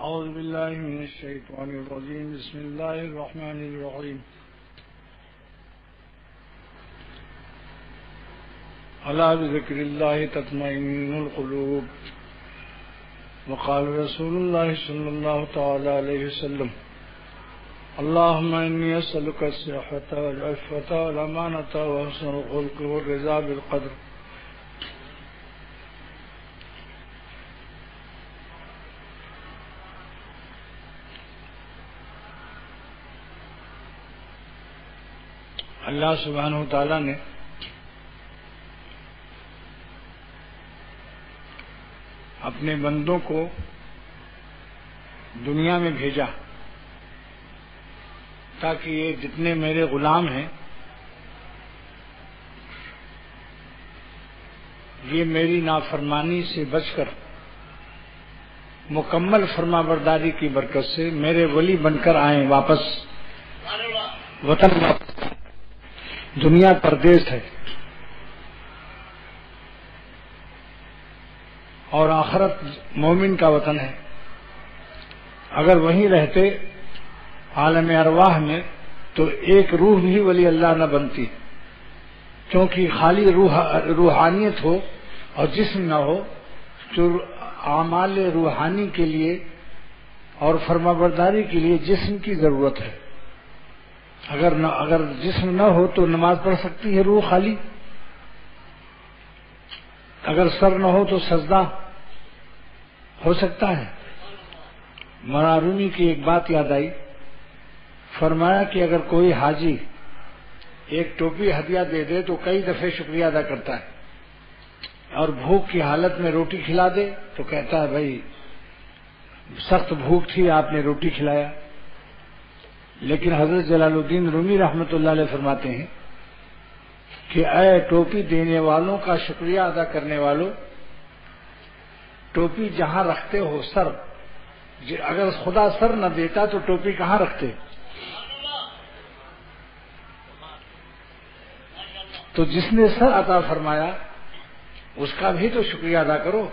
أعوذ بالله من الشيطان الرجيم. بسم الله الرحمن الرحيم. ألا بذكر الله تطمئن القلوب. وقال رسول الله صلى الله تعالى عليه وسلم: اللهم إني أسألك الصحة والعفة والأمانة وحسن الخلق والرضا بالقدر. اللہ سبحانہ و تعالیٰ نے اپنے بندوں کو دنیا میں بھیجا تاکہ یہ جتنے میرے غلام ہیں یہ میری نافرمانی سے بچ کر مکمل فرما برداری کی برکت سے میرے ولی بن کر آئیں واپس وطن واپس. دنیا پردیس ہے اور آخرت مومن کا وطن ہے. اگر وہیں رہتے عالم ارواح میں تو ایک روح بھی ولی اللہ نہ بنتی، کیونکہ خالی روحانیت ہو اور جسم نہ ہو تو اعمال روحانی کے لیے اور فرمانبرداری کے لیے جسم کی ضرورت ہے. اگر جسم نہ ہو تو نماز پڑھ سکتی ہے روح خالی، اگر سر نہ ہو تو سجدہ ہو سکتا ہے. مولانا رومی کی ایک بات یاد آئی، فرمایا کہ اگر کوئی حاجی ایک ٹوپی ہدیہ دے دے تو کئی دفعے شکریہ ادا کرتا ہے، اور بھوک کی حالت میں روٹی کھلا دے تو کہتا ہے بھائی سخت بھوک تھی آپ نے روٹی کھلایا. لیکن حضرت جلال الدین رومی رحمۃ اللہ علیہ فرماتے ہیں کہ اے ٹوپی دینے والوں کا شکریہ ادا کرنے والوں، ٹوپی جہاں رکھتے ہو سر، اگر خدا سر نہ دیتا تو ٹوپی کہاں رکھتے؟ تو جس نے سر عطا فرمایا اس کا بھی تو شکریہ ادا کرو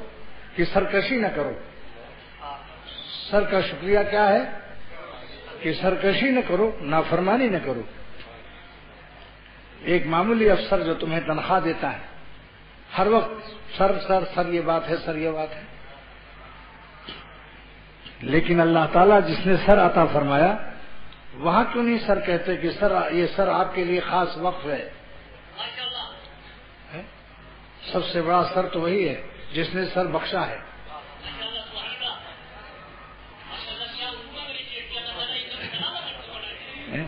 کہ سرکشی نہ کرو. سر کا شکریہ کیا ہے کہ سرکشی نہ کرو، نافرمانی نہ کرو. ایک معمولی افسر جو تمہیں تنخواہ دیتا ہے ہر وقت سر سر سر یہ بات ہے، سر یہ بات ہے، لیکن اللہ تعالیٰ جس نے سر عطا فرمایا وہاں کیوں نہیں سر کہتے کہ سر یہ سر آپ کے لیے خاص وقف ہے؟ سب سے بڑا سر تو وہی ہے جس نے سر بخشا ہے.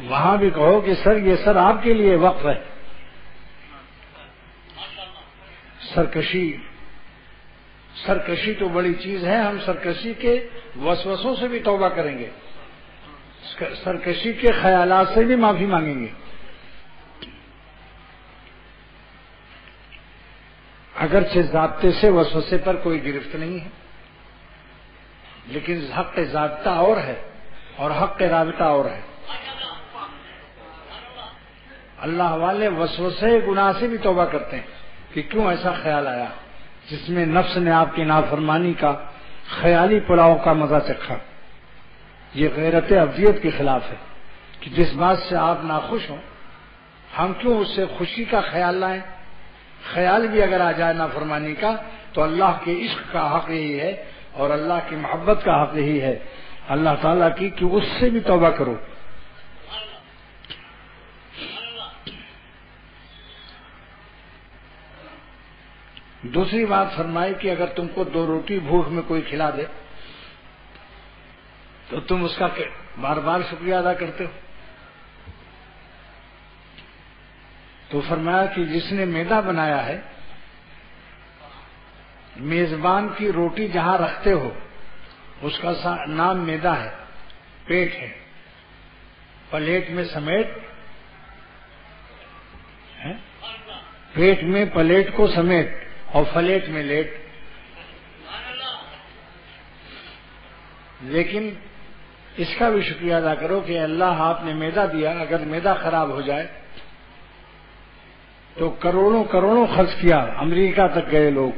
وہاں بھی کہو کہ سر یہ سر آپ کے لیے وقف ہے. سرکشی تو بڑی چیز ہے. ہم سرکشی کے وسوسوں سے بھی توبہ کریں گے، سرکشی کے خیالات سے بھی معافی مانگیں گے. اگرچہ ضابطے سے وسوسے پر کوئی گرفت نہیں ہے، لیکن حق ضابطہ اور ہے اور حق رابطہ اور ہے. اللہ والے وسوسے گناہ سے بھی توبہ کرتے ہیں کہ کیوں ایسا خیال آیا، جس میں نفس نے آپ کی نافرمانی کا خیالی پلاؤ کا مزہ چکھا. یہ غیرت ابدیت کے خلاف ہے کہ جس بات سے آپ ناخوش ہوں ہم کیوں اس سے خوشی کا خیال لائیں. خیال بھی اگر آ جائے نافرمانی کا تو اللہ کے عشق کا حق یہی ہے اور اللہ کی محبت کا حق یہی ہے اللہ تعالیٰ کی کہ اس سے بھی توبہ کرو. دوسری بات فرمائی کہ اگر تم کو 2 روٹی بھوک میں کوئی کھلا دے تو تم اس کا بار بار شکریہ ادا کرتے ہو. تو فرمایا کہ جس نے میدا بنایا ہے، میزبان کی روٹی جہاں رکھتے ہو اس کا نام میدا ہے، پیٹ ہے. پلیٹ میں سمیٹ، پیٹ میں پلیٹ کو سمیٹ اور فلیٹ میں لیٹ. لیکن اس کا بھی شکریہ ادا کرو کہ اللہ آپ نے میدا دیا، اگر میدا خراب ہو جائے تو کروڑوں خرچ کیا، امریکہ تک گئے لوگ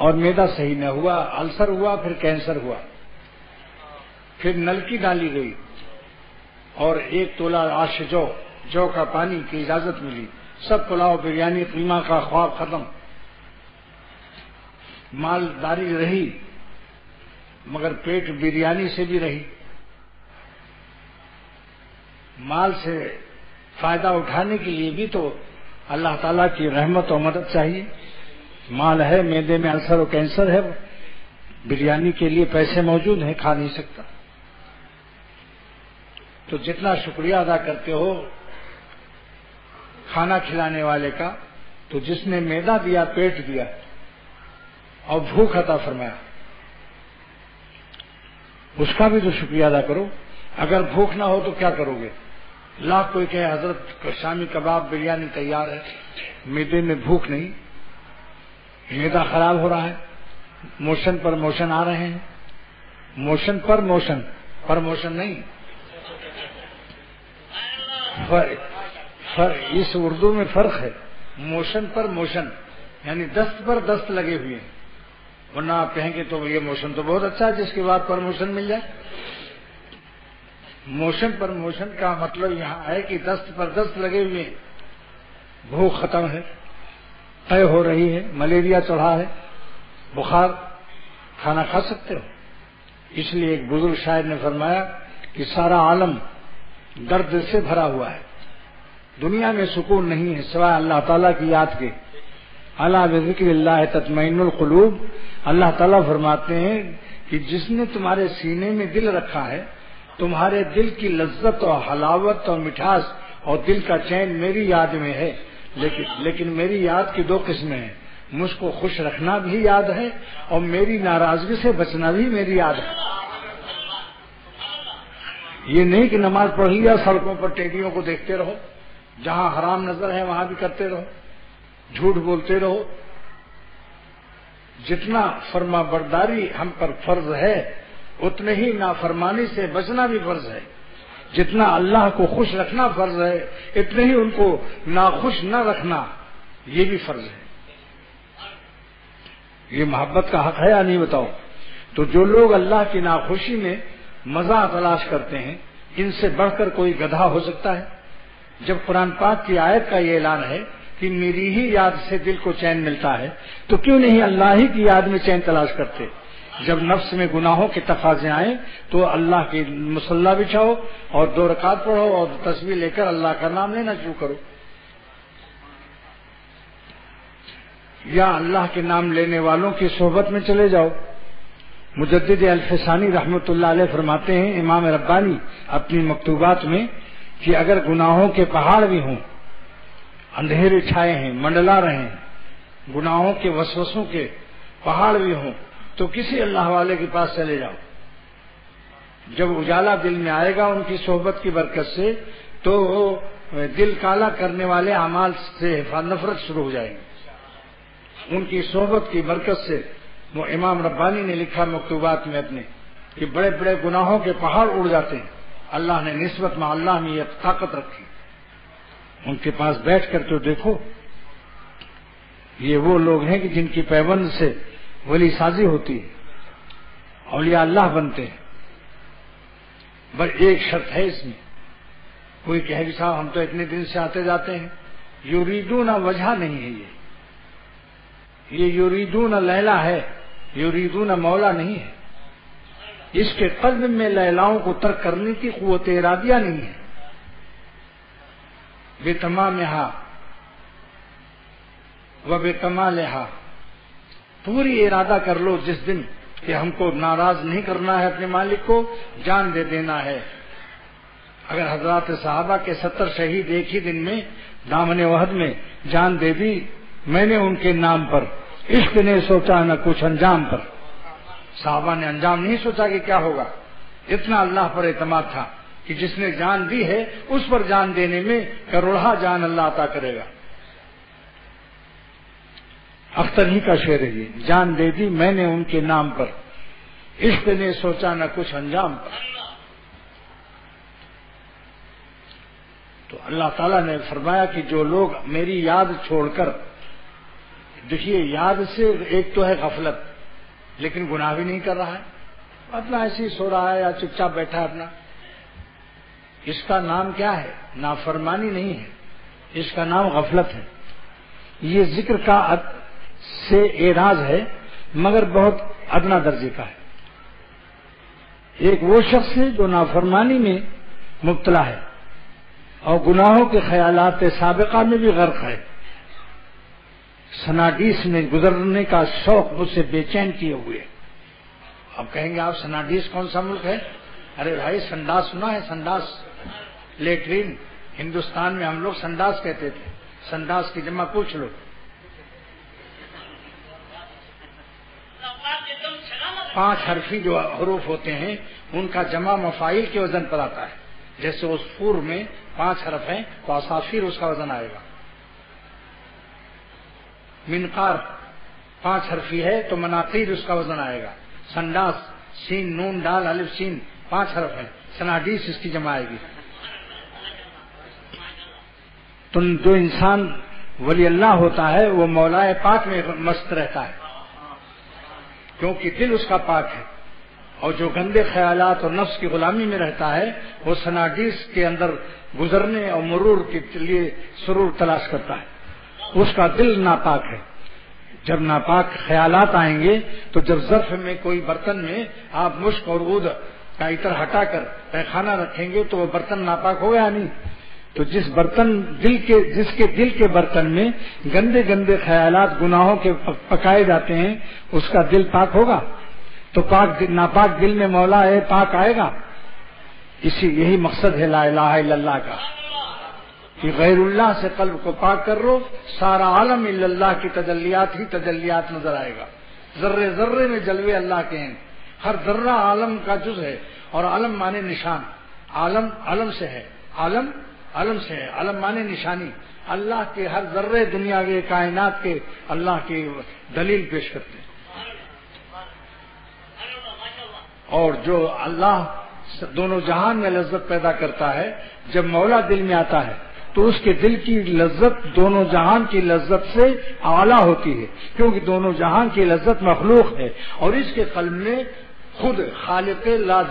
اور میدا صحیح نہ ہوا، السر ہوا، پھر کینسر ہوا. پھر نلکی ڈالی گئی اور 1 تولہ آش جو کا پانی کی اجازت ملی. سب پلاؤ بریانی قیمہ کا خواب ختم. مالداری رہی مگر پیٹ بریانی سے بھی رہی. مال سے فائدہ اٹھانے کے لیے بھی تو اللہ تعالیٰ کی رحمت و مدد چاہیے. مال ہے، معدے میں السر و کینسر ہے، بریانی کے لیے پیسے موجود ہیں، کھا نہیں سکتا. تو جتنا شکریہ ادا کرتے ہو کھانا کھلانے والے کا، تو جس نے معدہ دیا، پیٹ دیا اور بھوک عطا فرمایا، اس کا بھی تو شکریہ ادا کرو. اگر بھوک نہ ہو تو کیا کرو گے؟ لاکھ کوئی کہے حضرت شامی کباب بریانی تیار ہے، معدے میں بھوک نہیں، معدہ خراب ہو رہا ہے، موشن پر موشن آ رہے ہیں. موشن پر موشن نہیں. اس اردو میں فرق ہے. موشن پر موشن یعنی دست پر دست لگے ہوئے ہیں. ورنہ آپ کہیں گے تو یہ موشن تو بہت اچھا ہے جس کے بعد پرموشن مل جائے. موشن پر موشن کا مطلب یہاں ہے کہ دست پر دست لگے ہوئے ہیں. بھوک ختم ہے، طے ہو رہی ہے، ملیریا چڑھا ہے، بخار، کھانا کھا سکتے ہو. اس لیے ایک بزرگ شاعر نے فرمایا کہ سارا عالم درد سے بھرا ہوا ہے، دنیا میں سکون نہیں ہے سوائے اللہ تعالیٰ کی یاد کے. الا بذکر اللہ تطمئن القلوب. اللہ تعالیٰ فرماتے ہیں کہ جس نے تمہارے سینے میں دل رکھا ہے، تمہارے دل کی لذت اور حلاوت اور مٹھاس اور دل کا چین میری یاد میں ہے. لیکن میری یاد کی 2 قسمیں ہیں. مجھ کو خوش رکھنا بھی یاد ہے اور میری ناراضگی سے بچنا بھی میری یاد ہے. یہ نہیں کہ نماز پڑھ لیا سڑکوں پر ٹیڈیوں کو دیکھتے رہو، جہاں حرام نظر ہے وہاں بھی کرتے رہو، جھوٹ بولتے رہو. جتنا فرما برداری ہم پر فرض ہے اتنے ہی نافرمانی سے بچنا بھی فرض ہے. جتنا اللہ کو خوش رکھنا فرض ہے اتنے ہی ان کو ناخوش نہ رکھنا یہ بھی فرض ہے. یہ محبت کا حق ہے یا نہیں بتاؤ؟ تو جو لوگ اللہ کی ناخوشی میں مزہ تلاش کرتے ہیں، ان سے بڑھ کر کوئی گدھا ہو سکتا ہے؟ جب قرآن پاک کی آیت کا یہ اعلان ہے کہ میری ہی یاد سے دل کو چین ملتا ہے، تو کیوں نہیں اللہ ہی کی یاد میں چین تلاش کرتے؟ جب نفس میں گناہوں کے تقاضے آئیں تو اللہ کی مصلی بچھاؤ اور 2 رکعت پڑھو اور تسبیح لے کر اللہ کا نام لینا شروع کرو. یا اللہ کے نام لینے والوں کی صحبت میں چلے جاؤ. مجدد الفسانی رحمۃ اللہ علیہ فرماتے ہیں، امام ربانی اپنی مکتوبات میں، کہ اگر گناہوں کے پہاڑ بھی ہوں، اندھیرے چھائے ہیں، منڈلا رہے ہیں، گناہوں کے وسوسوں کے پہاڑ بھی ہوں، تو کسی اللہ والے کے پاس چلے جاؤ. جب اجالا دل میں آئے گا ان کی صحبت کی برکت سے، تو دل کالا کرنے والے اعمال سے نفرت شروع ہو جائے گی. ان کی صحبت کی برکت سے وہ امام ربانی نے لکھا مکتوبات میں اپنے کہ بڑے بڑے گناہوں کے پہاڑ اڑ جاتے ہیں. اللہ نے نسبت میں اللہ میں یہ طاقت رکھی. ان کے پاس بیٹھ کر تو دیکھو، یہ وہ لوگ ہیں کہ جن کی پیوند سے ولی سازی ہوتی ہے، اولیاء اللہ بنتے ہیں. بس ایک شرط ہے اس میں. کوئی کہے کہ صاحب ہم تو اتنے دن سے آتے جاتے ہیں، یریدون وجہ نہیں ہے. یہ یریدون لیلا ہے، یریدون مولا نہیں ہے. اس کے قلب میں لیلاؤں کو ترک کرنے کی قوت ارادیہ نہیں ہے. بے تمامہا و بے کمالہا، پوری ارادہ کر لو جس دن کہ ہم کو ناراض نہیں کرنا ہے، اپنے مالک کو جان دے دینا ہے. اگر حضرات صحابہ کے 70 شہید ایک ہی دن میں دامن وحد میں جان دے دی، میں نے ان کے نام پر، عشق نے سوچا نہ کچھ انجام پر. صحابہ نے انجام نہیں سوچا کہ کیا ہوگا، اتنا اللہ پر اعتماد تھا کہ جس نے جان دی ہے اس پر جان دینے میں کروڑہ جان اللہ عطا کرے گا. اختر ہی کا شعر ہے یہ، جان دے دی میں نے ان کے نام پر، عشق نے سوچا نہ کچھ انجام پر. تو اللہ تعالیٰ نے فرمایا کہ جو لوگ میری یاد چھوڑ کر، دیکھیے یاد سے ایک تو ہے غفلت، لیکن گناہ بھی نہیں کر رہا ہے، اپنا ایسے ہی سو رہا ہے یا چپ چاپ بیٹھا ہے اپنا، اس کا نام کیا ہے؟ نافرمانی نہیں ہے، اس کا نام غفلت ہے۔ یہ ذکر کا سے اعراض ہے مگر بہت ادنا درجے کا ہے۔ ایک وہ شخص ہے جو نافرمانی میں مبتلا ہے اور گناہوں کے خیالات سابقہ میں بھی غرق ہے، سناڈیس میں گزرنے کا شوق مجھ سے بے چین کیے ہوئے۔ اب کہیں گے آپ سناڈیس کون سا ملک ہے؟ ارے بھائی سنڈاس سنا ہے؟ سنڈاس لیٹرین، ہندوستان میں ہم لوگ سنڈاس کہتے تھے، سنڈاس کی جمع پوچھ لو۔ 5 حرفی جو حروف ہوتے ہیں ان کا جمع مفاعیل کے وزن پر آتا ہے، جیسے عصفور میں 5 حرف ہیں تو عصافیر اس کا وزن آئے گا۔ منقار 5 حرفی ہے تو مناقیر اس کا وزن آئے گا۔ سنڈاس سین نون ڈال الف سین 5 حرف ہے، سناڈیس اس کی جمع آئے گی۔ تو جو انسان ولی اللہ ہوتا ہے وہ مولا پاک میں مست رہتا ہے کیونکہ دل اس کا پاک ہے، اور جو گندے خیالات اور نفس کی غلامی میں رہتا ہے وہ سناڈیس کے اندر گزرنے اور مرور کے لیے سرور تلاش کرتا ہے، اس کا دل ناپاک ہے۔ جب ناپاک خیالات آئیں گے تو جب ظرف میں کوئی برتن میں آپ مشک اور عود کا عطر ہٹا کر پیخانہ رکھیں گے تو وہ برتن ناپاک ہو گیا نہیں؟ تو جس کے دل کے برتن میں گندے گندے خیالات گناہوں کے پکائے جاتے ہیں اس کا دل پاک ہوگا تو ناپاک دل میں مولا ہے پاک آئے گا۔ یہی مقصد ہے لا الہ الا اللہ کا کہ غیر اللہ سے قلب کو پاک کر لو، سارا عالم الا اللہ کی تجلیات ہی تجلیات نظر آئے گا۔ ذرے ذرے میں جلوے اللہ کے ہیں، ہر ذرہ عالم کا جز ہے، اور علم مانے نشان، عالم علم سے ہے، عالم علم سے ہے، علم مانے نشانی۔ اللہ کے ہر ذرے دنیا کے کائنات کے اللہ کی دلیل پیش کرتے ہیں۔ اور جو اللہ دونوں جہان میں لذت پیدا کرتا ہے، جب مولا دل میں آتا ہے تو اس کے دل کی لذت دونوں جہان کی لذت سے اعلیٰ ہوتی ہے، کیونکہ دونوں جہان کی لذت مخلوق ہے اور اس کے قلب میں خود خالق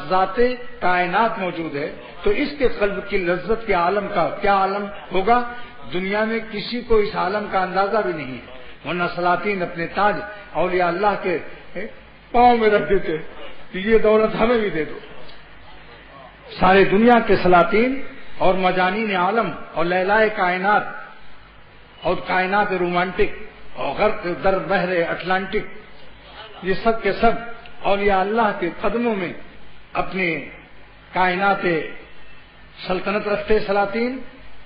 ذات کائنات موجود ہے، تو اس کے قلب کی لذت کے عالم کا کیا عالم ہوگا؟ دنیا میں کسی کو اس عالم کا اندازہ بھی نہیں ہے، ورنہ سلاطین اپنے تاج اولیاء اللہ کے پاؤں میں رکھ دیتے کہ یہ دولت ہمیں بھی دے دو۔ سارے دنیا کے سلاطین اور مجانین عالم اور لیلائے کائنات اور کائنات رومانٹک اور غرق در بحر اٹلانٹک، یہ سب کے سب اولیاء اللہ کے قدموں میں اپنے کائنات سلطنت رکھتے سلاطین،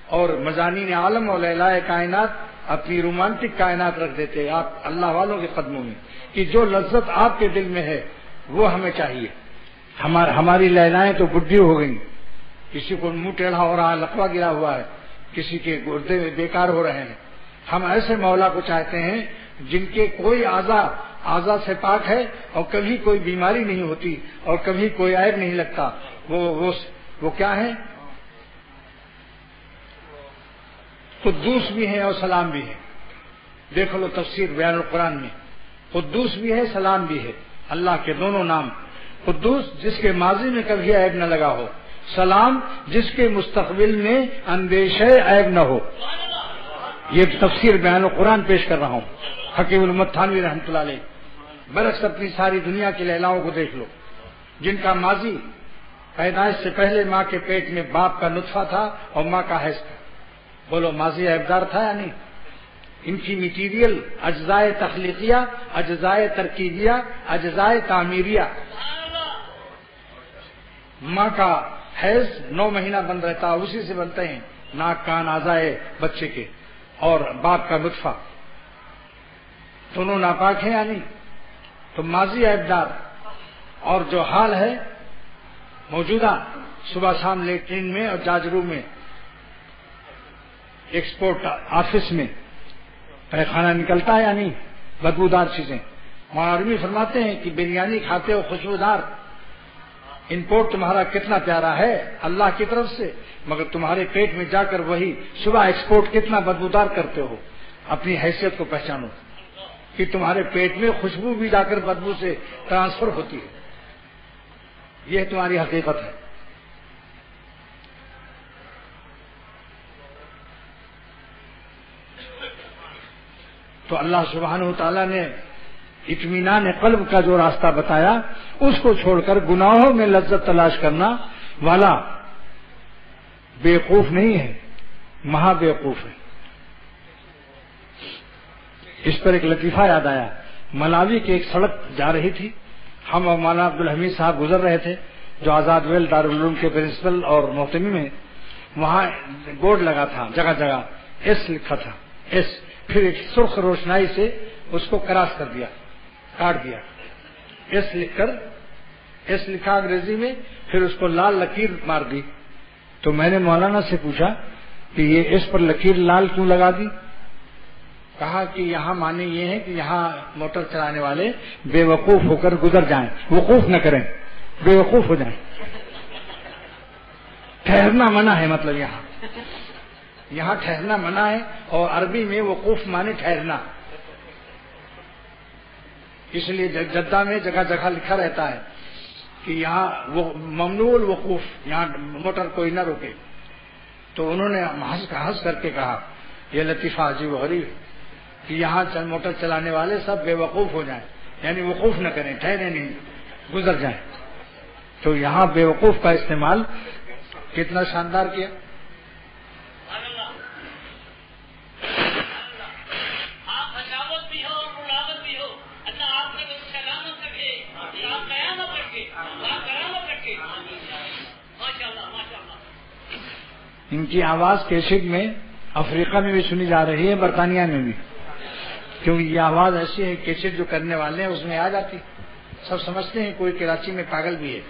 اور مجانین عالم اور لیلائے کائنات اپنی رومانٹک کائنات رکھ دیتے آپ اللہ والوں کے قدموں میں، کہ جو لذت آپ کے دل میں ہے وہ ہمیں چاہیے۔ ہماری لیلائیں تو بڈھی ہو گئیں، کسی کو منہ ٹیڑھا ہو رہا ہے، لقوہ گرا ہوا ہے، کسی کے گردے بیکار ہو رہے ہیں۔ ہم ایسے مولا کو چاہتے ہیں جن کے کوئی اعضاء سے پاک ہے اور کبھی کوئی بیماری نہیں ہوتی اور کبھی کوئی عیب نہیں لگتا۔ وہ کیا ہے؟ قدوس بھی ہے اور سلام بھی ہے۔ دیکھ لو تفسیر بیان القرآن میں، قدوس بھی ہے سلام بھی ہے، اللہ کے دونوں نام۔ قدوس جس کے ماضی میں کبھی عیب نہ لگا ہو، سلام جس کے مستقبل میں اندیشہ عیب نہ ہو۔ یہ تفسیر بیان القرآن پیش کر رہا ہوں، حکیم الامت تھانوی رحمۃ اللہ علیہ۔ برعکس اپنی ساری دنیا کی لیلاؤں کو دیکھ لو جن کا ماضی پیدائش سے پہلے ماں کے پیٹ میں باپ کا نطفہ تھا اور ماں کا حیض تھا، بولو ماضی عیبدار تھا یا نہیں؟ ان کی میٹیریل اجزائے تخلیقیہ، اجزائے ترکیبیہ، اجزائے تعمیریہ۔ ماں کا حیض 9 مہینہ بند رہتا، اسی سے بنتے ہیں ناک کان اعضائے بچے کے، اور باپ کا نطفہ، دونوں ناپاک ہیں یا نہیں؟ تو ماضی عیبدار، اور جو حال ہے موجودہ صبح شام لیٹرین میں اور جاجرو میں، ایکسپورٹ آفس میں پیخانہ نکلتا ہے یا نہیں؟ بدبودار چیزیں۔ مولانا فرماتے ہیں کہ بریانی کھاتے ہو خوشبودار، امپورٹ تمہارا کتنا پیارا ہے اللہ کی طرف سے، مگر تمہارے پیٹ میں جا کر وہی صبح ایکسپورٹ کتنا بدبودار کرتے ہو۔ اپنی حیثیت کو پہچانو کہ تمہارے پیٹ میں خوشبو بھی جا کر بدبو سے ٹرانسفر ہوتی ہے۔ یہ تمہاری حقیقت ہے. تو اللہ سبحانہ و تعالیٰ نے اطمینان قلب کا جو راستہ بتایا اس کو چھوڑ کر گناہوں میں لذت تلاش کرنا والا بیوقوف نہیں ہے، مہا بیوقوف ہے. اس پر ایک لطیفہ یاد آیا. ملاوی کی ایک سڑک جا رہی تھی، ہم اور مولانا عبدالحمید صاحب گزر رہے تھے جو آزاد ویل دارالعلوم کے پرنسپل اور محتمم ہیں. وہاں بورڈ لگا تھا، جگہ جگہ ایس لکھا تھا، ایس. پھر ایک سرخ روشنائی سے اس کو کراس کر دیا، کاٹ دیا. ایس لکھ کر، ایس لکھا انگریزی میں، پھر اس کو لال لکیر مار دی. تو میں نے مولانا سے پوچھا کہ یہ اس پر لکیر لال کیوں لگا دی؟ کہا کہ یہاں معنی یہ ہے کہ یہاں موٹر چلانے والے بے وقوف ہو کر گزر جائیں، وقوف نہ کریں، بے وقوف ہو جائیں. ٹھہرنا منع ہے، مطلب یہاں ٹھہرنا منع ہے، اور عربی میں وقوف معنی ٹھہرنا. اس لیے جدہ میں جگہ جگہ لکھا رہتا ہے کہ یہاں ممنوع الوقوف، یہاں موٹر کوئی نہ روکے. تو انہوں نے ہنس کر کے کہا یہ لطیفہ عجیب و غریب ہے کہ یہاں موٹر چلانے والے سب بے وقوف ہو جائیں، یعنی وقوف نہ کریں، ٹھہرے نہیں، گزر جائیں. تو یہاں بے وقوف کا استعمال کتنا شاندار کیا. ان کی آواز کیسٹ میں افریقہ میں بھی سنی جا رہی ہے، برطانیہ میں بھی، کیونکہ یہ آواز ایسی ہے کیسٹ جو کرنے والے ہیں اس میں آ جاتی. سب سمجھتے ہیں کوئی کراچی میں پاگل بھی ہے.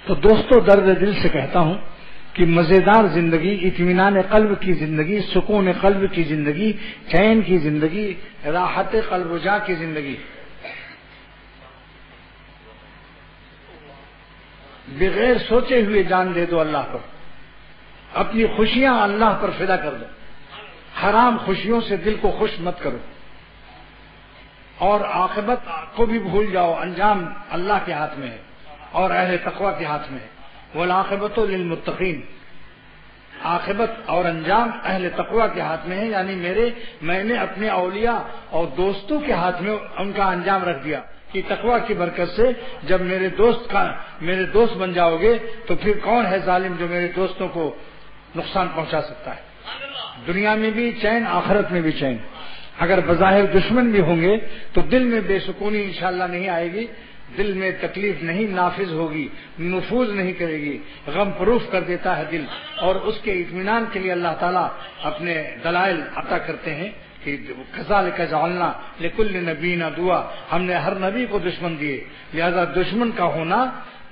تو دوستو، درد دل سے کہتا ہوں کہ مزیدار زندگی، اطمینان قلب کی زندگی، سکون قلب کی زندگی، چین کی زندگی، راحت قلب و جاں کی زندگی، بغیر سوچے ہوئے جان دے دو اللہ پر، اپنی خوشیاں اللہ پر فدا کر دو، حرام خوشیوں سے دل کو خوش مت کرو، اور عاقبت کو بھی بھول جاؤ. انجام اللہ کے ہاتھ میں ہے اور اہل تقوی کے ہاتھ میں ہے. والعاقبۃ للمتقین، عاقبت اور انجام اہل تقوی کے ہاتھ میں ہے. یعنی میں نے اپنے اولیاء اور دوستوں کے ہاتھ میں ان کا انجام رکھ دیا کہ تقوی کی برکت سے جب میرے دوست بن جاؤ گے تو پھر کون ہے ظالم جو میرے دوستوں کو نقصان پہنچا سکتا ہے. دنیا میں بھی چین، آخرت میں بھی چین. اگر بظاہر دشمن بھی ہوں گے تو دل میں بے سکونی انشاءاللہ نہیں آئے گی، دل میں تکلیف نہیں نافذ ہوگی، نفوذ نہیں کرے گی. غم پروف کر دیتا ہے دل، اور اس کے اطمینان کے لیے اللہ تعالیٰ اپنے دلائل عطا کرتے ہیں کہ کذالک جعلنا لکل نبی عدوا، ہم نے ہر نبی کو دشمن دیے. لہذا دشمن کا ہونا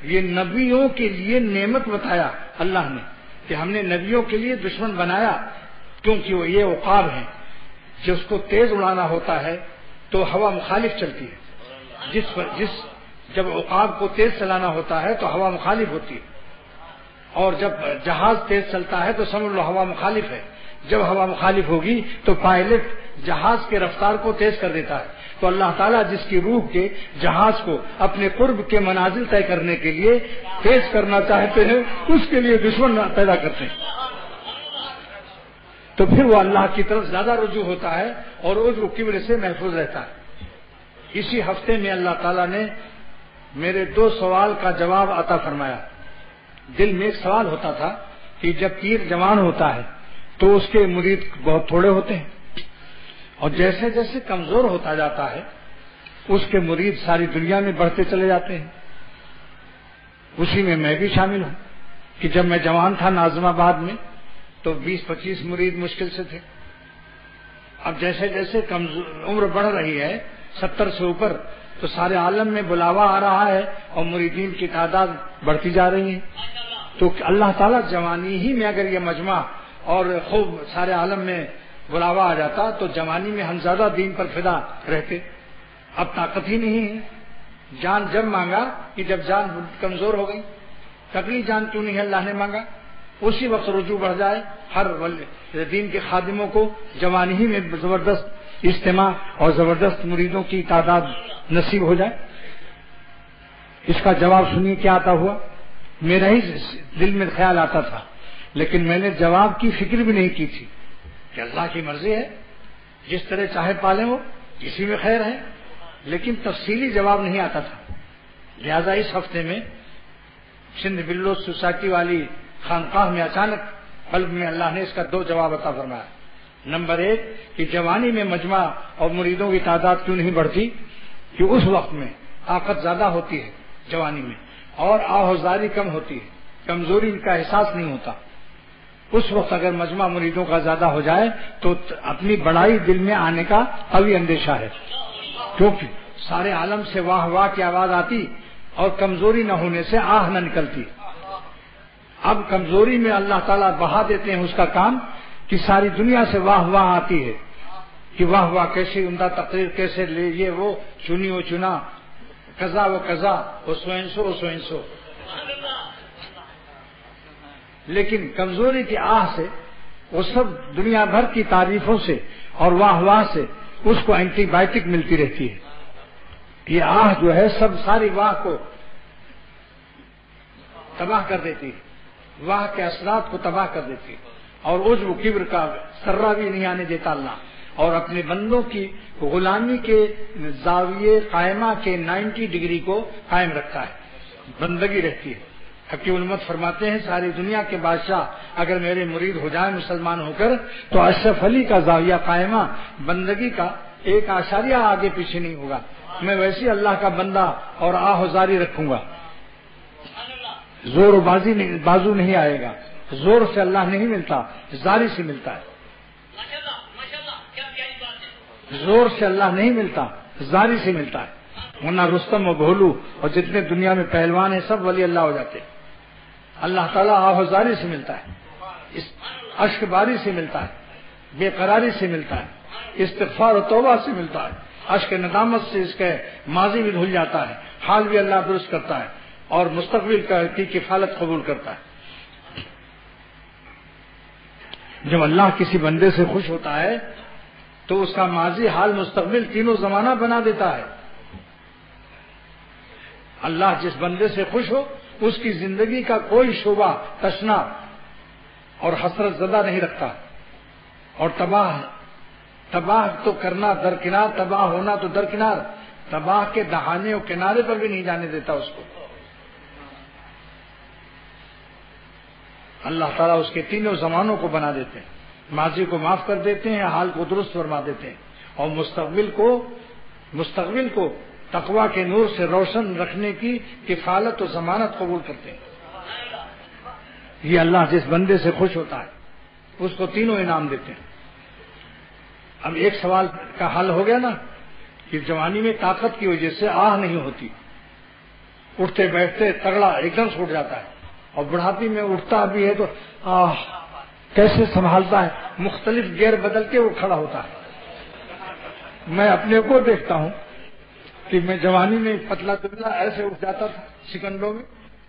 یہ نبیوں کے لیے نعمت بتایا اللہ نے کہ ہم نے نبیوں کے لیے دشمن بنایا، کیونکہ وہ یہ عقاب ہیں. جس کو تیز اڑانا ہوتا ہے تو ہوا مخالف چلتی ہے، جب عقاب کو تیز چلانا ہوتا ہے تو ہوا مخالف ہوتی ہے، اور جب جہاز تیز چلتا ہے تو سمجھ لو ہوا مخالف ہے. جب ہوا مخالف ہوگی تو پائلٹ جہاز کے رفتار کو تیز کر دیتا ہے. تو اللہ تعالیٰ جس کی روح کے جہاز کو اپنے قرب کے منازل طے کرنے کے لیے تیز کرنا چاہتے ہیں اس کے لیے دشمن پیدا کرتے ہیں، تو پھر وہ اللہ کی طرف زیادہ رجوع ہوتا ہے اور عذر کی وجہ سے محفوظ رہتا ہے. اسی ہفتے میں اللہ تعالیٰ نے میرے 2 سوال کا جواب عطا فرمایا. دل میں ایک سوال ہوتا تھا کہ جب پیر جوان ہوتا ہے تو اس کے مرید بہت تھوڑے ہوتے ہیں، اور جیسے جیسے کمزور ہوتا جاتا ہے اس کے مرید ساری دنیا میں بڑھتے چلے جاتے ہیں. اسی میں بھی شامل ہوں کہ جب میں جوان تھا ناظم آباد میں تو 20-25 مرید مشکل سے تھے. اب جیسے جیسے عمر بڑھ رہی ہے 70 سے اوپر تو سارے عالم میں بلاوا آ رہا ہے اور مریدین کی تعداد بڑھتی جا رہی ہے. تو اللہ تعالیٰ جوانی ہی میں اگر یہ مجمع اور خوب سارے عالم میں بلاوا آ جاتا تو جوانی میں ہم زیادہ دین پر فدا رہتے. اب طاقت ہی نہیں ہے. جان جب مانگا کہ جب جان کمزور ہو گئی. تکلی جان کیوں نہیں اللہ نے مانگا؟ اسی وقت رجوع بڑھ جائے. ہر دین کے خادموں کو جوانی ہی میں زبردست اجتماع اور زبردست مریدوں کی تعداد نصیب ہو جائے؟ اس کا جواب سنیے کیا آتا ہوا. میرا ہی دل میں خیال آتا تھا، لیکن میں نے جواب کی فکر بھی نہیں کی تھی کہ اللہ کی مرضی ہے، جس طرح چاہے پالیں وہ، اسی میں خیر ہے، لیکن تفصیلی جواب نہیں آتا تھا. لہذا اس ہفتے میں سندھ بلوچ سوسائٹی والی خانقاہ میں اچانک قلب میں اللہ نے اس کا 2 جواب عطا فرمایا. نمبر 1 کہ جوانی میں مجمع اور مریدوں کی تعداد کیوں نہیں بڑھتی؟ کہ اس وقت میں طاقت زیادہ ہوتی ہے جوانی میں، اور آہوزاری کم ہوتی ہے، کمزوری کا احساس نہیں ہوتا. اس وقت اگر مجمع مریدوں کا زیادہ ہو جائے تو اپنی بڑائی دل میں آنے کا قوی اندیشہ ہے، کیونکہ سارے عالم سے واہ واہ کی آواز آتی اور کمزوری نہ ہونے سے آہ نہ نکلتی. اب کمزوری میں اللہ تعالیٰ بہا دیتے ہیں اس کا کام کہ ساری دنیا سے واہ واہ آتی ہے کہ واہ واہ کیسی عمدہ تقریر، کیسے یہ وہ چنی و چنا، قضا و قضا، وہ سو سو. لیکن کمزوری کی آہ سے وہ سب دنیا بھر کی تعریفوں سے اور واہ واہ سے اس کو اینٹی بائیوٹک ملتی رہتی ہے. یہ آہ جو ہے سب ساری واہ کو تباہ کر دیتی ہے، واہ کے اثرات کو تباہ کر دیتی ہے، اور عجب و کبر کا ذرہ بھی نہیں آنے دیتا اللہ، اور اپنے بندوں کی غلامی کے زاویے قائمہ کے 90 ڈگری کو قائم رکھتا ہے، بندگی رہتی ہے. حکیم الامت فرماتے ہیں ساری دنیا کے بادشاہ اگر میرے مرید ہو جائیں مسلمان ہو کر تو اشرف علی کا زاویہ قائمہ بندگی کا 1 اعشاریہ آگے پیچھے نہیں ہوگا. میں ویسے اللہ کا بندہ اور آہوزاری رکھوں گا، زور و بازو نہیں آئے گا. زور سے اللہ نہیں ملتا، زاری سے ملتا ہے. زور سے اللہ نہیں ملتا، زاری سے ملتا ہے. ورنہ رستم و بھولو اور جتنے دنیا میں پہلوان ہیں سب ولی اللہ ہو جاتے ہیں. اللہ تعالیٰ آہوزاری سے ملتا ہے، اشک باری سے ملتا ہے، بے قراری سے ملتا ہے، استغفار و توبہ سے ملتا ہے. اشک ندامت سے اس کے ماضی بھی دھل جاتا ہے، حال بھی اللہ درست کرتا ہے اور مستقبل کی کفالت قبول کرتا ہے. جب اللہ کسی بندے سے خوش ہوتا ہے تو اس کا ماضی حال مستقبل تینوں زمانہ بنا دیتا ہے. اللہ جس بندے سے خوش ہو اس کی زندگی کا کوئی شعبہ تشنا اور حسرت زدہ نہیں رکھتا، اور تباہ تو کرنا درکنار، تباہ ہونا تو درکنار، تباہ کے دہانے اور کنارے پر بھی نہیں جانے دیتا اس کو. اللہ تعالیٰ اس کے تینوں زمانوں کو بنا دیتے ہیں، ماضی کو معاف کر دیتے ہیں، حال کو درست فرما دیتے ہیں، اور مستقبل کو تقویٰ کے نور سے روشن رکھنے کی کفالت و ضمانت قبول کرتے ہیں. یہ اللہ جس بندے سے خوش ہوتا ہے اس کو تینوں انعام دیتے ہیں. اب ایک سوال کا حل ہو گیا نا کہ جوانی میں طاقت کی وجہ سے آہ نہیں ہوتی، اٹھتے بیٹھتے تگڑا ایک دم چھوٹ جاتا ہے، اور بڑھاپی میں اٹھتا بھی ہے تو آہ کیسے سنبھالتا ہے، مختلف گیئر بدل کے وہ کھڑا ہوتا ہے. میں اپنے کو دیکھتا ہوں کہ میں جوانی میں پتلا دبلا ایسے اٹھ جاتا تھا سیکنڈوں میں،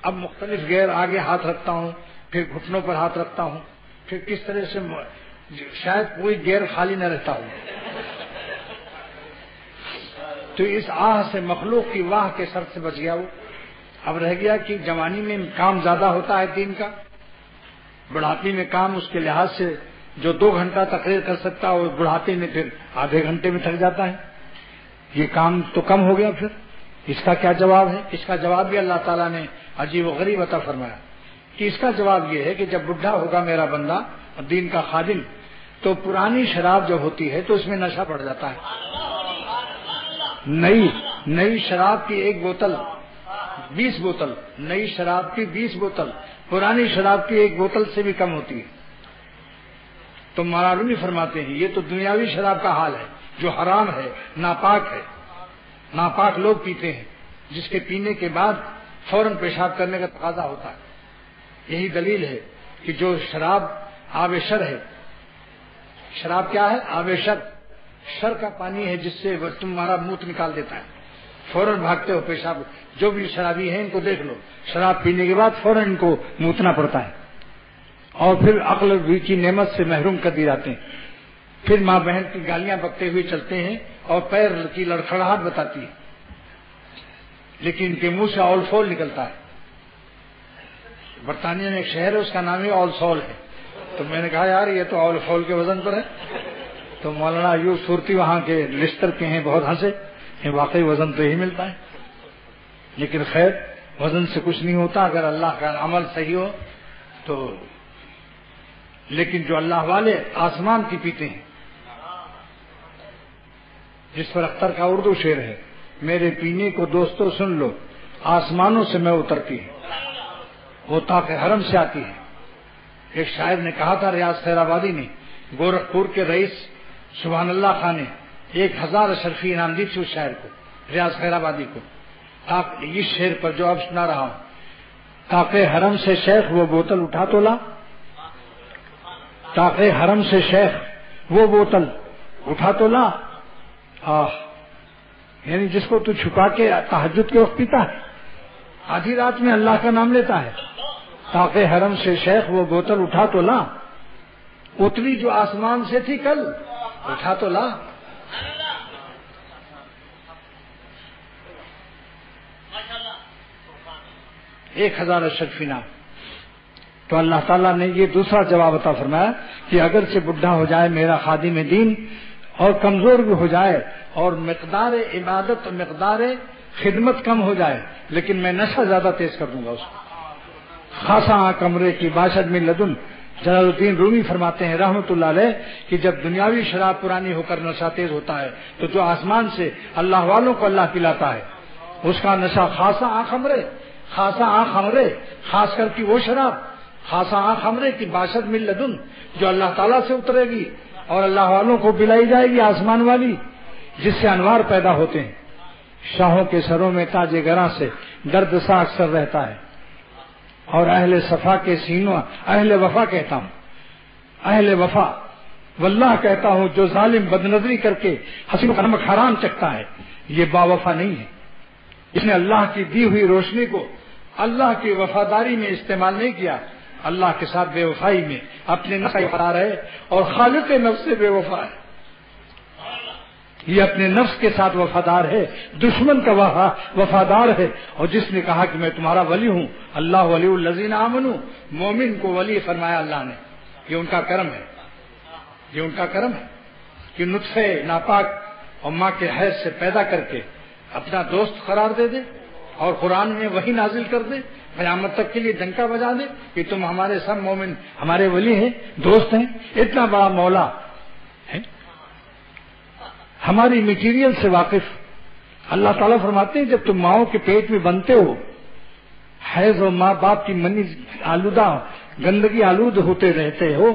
اب مختلف گیئر آگے ہاتھ رکھتا ہوں، پھر گھٹنوں پر ہاتھ رکھتا ہوں، پھر کس طرح سے شاید کوئی گیئر خالی نہ رہتا ہوں. تو اس آہ سے مخلوق کی واہ کے سر سے بچ گیا وہ. اب رہ گیا کہ جوانی میں کام زیادہ ہوتا ہے دین کا، بڑھاپی میں کام اس کے لحاظ سے جو 2 گھنٹہ تقریر کر سکتا ہے وہ بڑھاپی میں پھر آدھے گھنٹے میں تھک جاتا ہے. یہ کام تو کم ہو گیا. پھر اس کا کیا جواب ہے؟ اس کا جواب بھی اللہ تعالیٰ نے عجیب و غریب عطا فرمایا کہ اس کا جواب یہ ہے کہ جب بڈھا ہوگا میرا بندہ اور دین کا خادم تو پرانی شراب جو ہوتی ہے تو اس میں نشہ پڑ جاتا ہے. نئی شراب کی 1 بوتل 20 بوتل، نئی شراب کی 20 بوتل پرانی شراب کی 1 بوتل سے بھی کم ہوتی ہے. تو مولانا رومی فرماتے ہیں یہ تو دنیاوی شراب کا حال ہے جو حرام ہے، ناپاک ہے، ناپاک لوگ پیتے ہیں، جس کے پینے کے بعد فوراً پیشاب کرنے کا تقاضا ہوتا ہے. یہی دلیل ہے کہ جو شراب آب شر ہے، شراب کیا ہے؟ آب شر، شر کا پانی ہے جس سے تمہارا موت نکال دیتا ہے، فوراً بھاگتے ہو پیشاب. جو بھی شرابی ہیں ان کو دیکھ لو، شراب پینے کے بعد فوراً ان کو موتنا پڑتا ہے اور پھر عقل کی نعمت سے محروم کر دی جاتے ہیں. پھر ماں بہن کی گالیاں بکتے ہوئے چلتے ہیں اور پیر کی لڑکھڑاہٹ بتاتی ہے، لیکن ان کے منہ سے آل فول نکلتا ہے۔ برطانیہ میں ایک شہر ہے، اس کا نام ہی آل سول ہے، تو میں نے کہا یار یہ تو آل فول کے وزن پر ہے، تو مولانا ایوب صورتی وہاں کے لسٹر کے ہیں، بہت ہنسے کہ واقعی وزن تو یہی ملتا ہے، لیکن خیر وزن سے کچھ نہیں ہوتا اگر اللہ کا عمل صحیح ہو تو۔ لیکن جو اللہ والے آسمان کی پیتے ہیں، جس پر اختر کا اردو شعر ہے، میرے پینے کو دوستو سن لو، آسمانوں سے میں اترتی ہے، وہ طاق حرم سے آتی ہے۔ ایک شاعر نے کہا تھا، ریاض خیر آبادی نے، گورکھپور کے رئیس سبحان اللہ خان نے 1000 اشرفی انعام دی تھی اس شاعر کو، ریاض خیر آبادی کو۔ اس شعر پر جو اب سنا رہا ہوں، طاق حرم سے شیخ وہ بوتل اٹھا تو لا، طاق حرم سے شیخ وہ بوتل اٹھا تو لا، یعنی جس کو تو چھپا کے تہجد کے وقت پیتا ہے، آدھی رات میں اللہ کا نام لیتا ہے، طاق حرم سے شیخ وہ بوتل اٹھا تو لا، اتری جو آسمان سے تھی کل اٹھا تو لا۔ 1000 اشرفی نام۔ تو اللہ تعالیٰ نے یہ دوسرا جواب عطا فرمایا کہ اگر سے بڈھا ہو جائے میرا خادم دین اور کمزور بھی ہو جائے اور مقدار عبادت اور مقدار خدمت کم ہو جائے، لیکن میں نشہ زیادہ تیز کر دوں گا اس کو۔ خاصا کمرے کی باشد میں لدن، جلال الدین رومی فرماتے ہیں رحمت اللہ علیہ کہ جب دنیاوی شراب پرانی ہو کر نشہ تیز ہوتا ہے تو جو آسمان سے اللہ والوں کو اللہ پلاتا ہے اس کا نشہ خاصا خمرے، خاصا خمرے، خاص کر کی وہ شراب خاصا خمرے کی باشد میں لدن جو اللہ تعالیٰ سے اترے گی اور اللہ والوں کو پلائی جائے گی، آسمان والی، جس سے انوار پیدا ہوتے ہیں۔ شاہوں کے سروں میں تاج گراں سے درد سا اکثر رہتا ہے، اور اہل صفا کے سینوں، اہل وفا کہتا ہوں، اہل وفا واللہ کہتا ہوں جو ظالم بدنظری کر کے حسین کا نمک حرام چکھتا ہے یہ با وفا نہیں ہے، اس نے اللہ کی دی ہوئی روشنی کو اللہ کی وفاداری میں استعمال نہیں کیا، اللہ کے ساتھ بے وفائی میں اپنے نفس کا وفادار ہے اور خالق نفس سے بے وفا ہے، یہ اپنے نفس کے ساتھ وفادار ہے، دشمن کا وفادار ہے، اور جس نے کہا کہ میں تمہارا ولی ہوں، اللہ ولی الذین آمنوا، مومن کو ولی فرمایا اللہ نے، یہ ان کا کرم ہے، یہ ان کا کرم ہے کہ نطفے ناپاک اور ماں کے حیض سے پیدا کر کے اپنا دوست قرار دے دے اور قرآن میں وہی نازل کر دے، قیامت تک کے لیے ڈنکا بجا دے کہ تم ہمارے سب مومن ہمارے ولی ہیں، دوست ہیں۔ اتنا بڑا مولا ہے، ہماری میٹیریل سے واقف۔ اللہ تعالیٰ فرماتے ہیں جب تم ماؤں کے پیٹ میں بنتے ہو، حیض اور ماں باپ کی منی آلودہ گندگی آلود ہوتے رہتے ہو،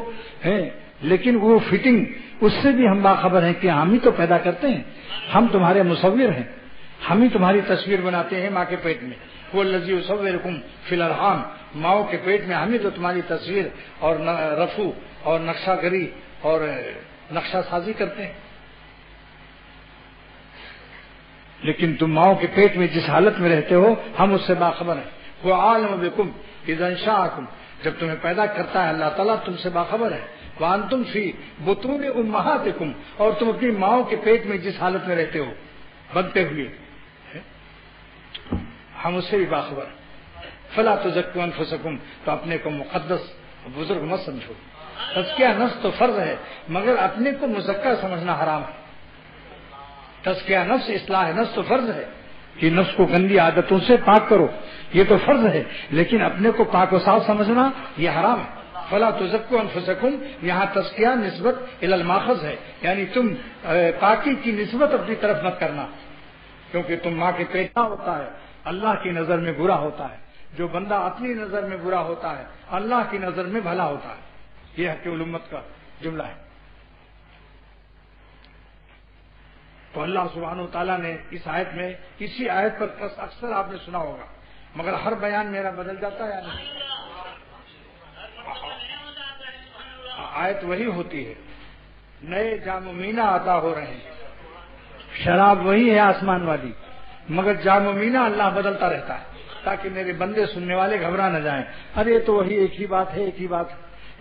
لیکن وہ فٹنگ اس سے بھی ہم باخبر ہیں کہ ہم ہی تو پیدا کرتے ہیں، ہم تمہارے مصور ہیں، ہم ہی تمہاری تصویر بناتے ہیں ماں کے پیٹ میں، وہ الذی یصورکم فی الارحام، ماؤں کے پیٹ میں ہم ہی تو تمہاری تصویر اور رفو اور نقشہ گری اور نقشہ سازی کرتے ہیں، لیکن تم ماؤں کے پیٹ میں جس حالت میں رہتے ہو ہم اس سے باخبر ہیں۔ وہ عالم بکم اذا انشاءکم، جب تمہیں پیدا کرتا ہے اللہ تعالیٰ تم سے باخبر ہے۔ وانتم فی بطون امہاتکم، اور تم اپنی ماؤں کے پیٹ میں جس حالت میں رہتے ہو بنتے ہوئے ہم اس سے بھی باخبر ہیں۔ فلا تزکوا انفسکم، تو اپنے کو مقدس بزرگ مت سمجھو، تزکیہ نفس تو فرض ہے مگر اپنے کو مزکہ سمجھنا حرام ہے۔ تزکیہ نفس، اصلاح نفس تو فرض ہے کہ نفس کو گندی عادتوں سے پاک کرو، یہ تو فرض ہے، لیکن اپنے کو پاک و صاف سمجھنا یہ حرام ہے۔ فلا تزکوا انفسکم، یہاں تزکیہ نسبت الی الماخذ ہے، یعنی تم پاکی کی نسبت اپنی طرف مت کرنا، کیونکہ تم ماں کے پیٹ ہوتا ہے اللہ کی نظر میں برا ہوتا ہے، جو بندہ اپنی نظر میں برا ہوتا ہے اللہ کی نظر میں بھلا ہوتا ہے، یہ حق الامت کا جملہ ہے۔ تو اللہ سبحانہ و تعالیٰ نے اس آیت میں، اسی آیت پر اکثر آپ نے سنا ہوگا، مگر ہر بیان میرا بدل جاتا ہے یا نہیں؟ آیت وہی ہوتی ہے، نئے جام و مینا عطا ہو رہے ہیں، شراب وہی ہے آسمان والی، مگر جام و مینا اللہ بدلتا رہتا ہے تاکہ میرے بندے سننے والے گھبرا نہ جائیں، ارے تو وہی ایک ہی بات ہے، ایک ہی بات،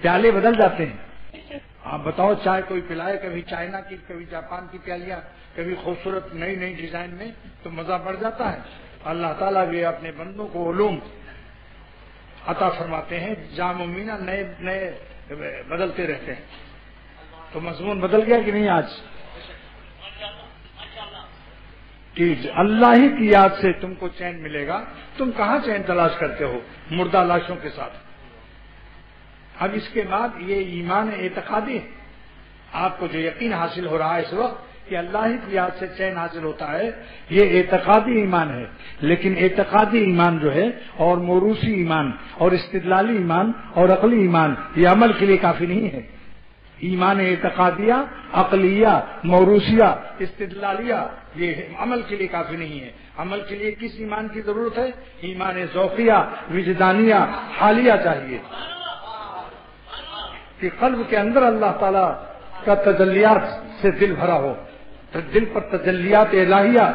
پیالے بدل جاتے ہیں آپ بتاؤ چائے کوئی پلائے، کبھی چائنا کی، کبھی جاپان کی پیالیاں، کبھی خوبصورت نئی نئی ڈیزائن میں، تو مزہ بڑھ جاتا ہے۔ اللہ تعالیٰ بھی اپنے بندوں کو علوم عطا فرماتے ہیں، جام و مینا نئے نئے بدلتے رہتے ہیں۔ تو مضمون بدل گیا کہ نہیں آج؟ کہ اللہ ہی کی یاد سے تم کو چین ملے گا، تم کہاں چین تلاش کرتے ہو مردہ لاشوں کے ساتھ؟ اب اس کے بعد یہ ایمان اعتقادی ہے، آپ کو جو یقین حاصل ہو رہا ہے اس وقت کہ اللہ ہی کی یاد سے چین حاصل ہوتا ہے، یہ اعتقادی ایمان ہے۔ لیکن اعتقادی ایمان جو ہے اور موروثی ایمان اور استدلالی ایمان اور عقلی ایمان یہ عمل کے لیے کافی نہیں ہے۔ ایمان اعتقادیہ، عقلیہ، موروثیہ، استدلالیہ یہ عمل کے لیے کافی نہیں ہے۔ عمل کے لیے کس ایمان کی ضرورت ہے؟ ایمان ذوقیہ، وجدانیہ، حالیہ چاہیے کہ قلب کے اندر اللہ تعالی کا تجلیات سے دل بھرا ہو، دل پر تجلیات الہیہ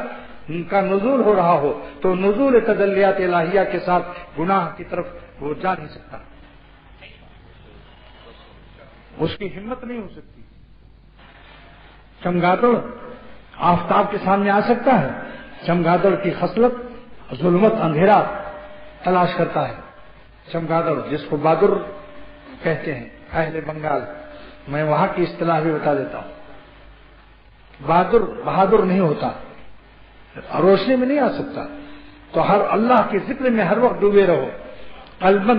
کا نزول ہو رہا ہو، تو نزول تجلیات الہیہ کے ساتھ گناہ کی طرف وہ جا نہیں سکتا، اس کی ہمت نہیں ہو سکتی۔ چمگادڑ آفتاب کے سامنے آ سکتا ہے، چمگادڑ کی خصلت ظلمت اندھیرا تلاش کرتا ہے۔ چمگادڑ جس کو بہادر کہتے ہیں اہل بنگال، میں وہاں کی اصطلاح بھی بتا دیتا ہوں۔ بہادر نہیں ہوتا، روشنی میں نہیں آ سکتا، تو ہر اللہ کے ذکر میں ہر وقت ڈوبے رہو، قلباً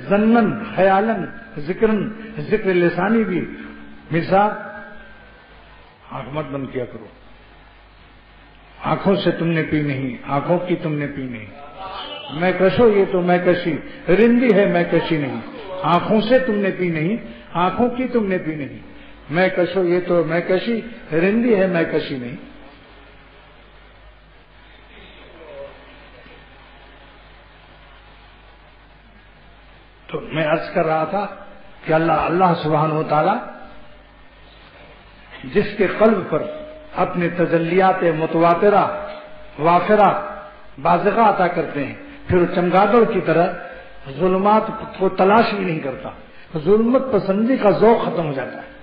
ظنن خیالن ذکرن، ذکر لسانی بھی۔ مثال آنکھ مت بند کیا کرو، آنکھوں سے تم نے پی نہیں، آنکھوں کی تم نے پی نہیں، میں کشو یہ تو میں کشی رندی ہے میں کشی نہیں، آنکھوں سے تم نے پی نہیں، آنکھوں کی تم نے پی نہیں، میں کشو یہ تو میں کشی رندی ہے میں کشی نہیں۔ تو میں عرض کر رہا تھا کہ اللہ سبحانہ و تعالی جس کے قلب پر اپنے تجلیات متواترہ وافرہ بازغہ عطا کرتے ہیں، پھر وہ چمگادڑ کی طرح ظلمات کو تلاش بھی نہیں کرتا، ظلمت پسندی کا ذوق ختم ہو جاتا ہے،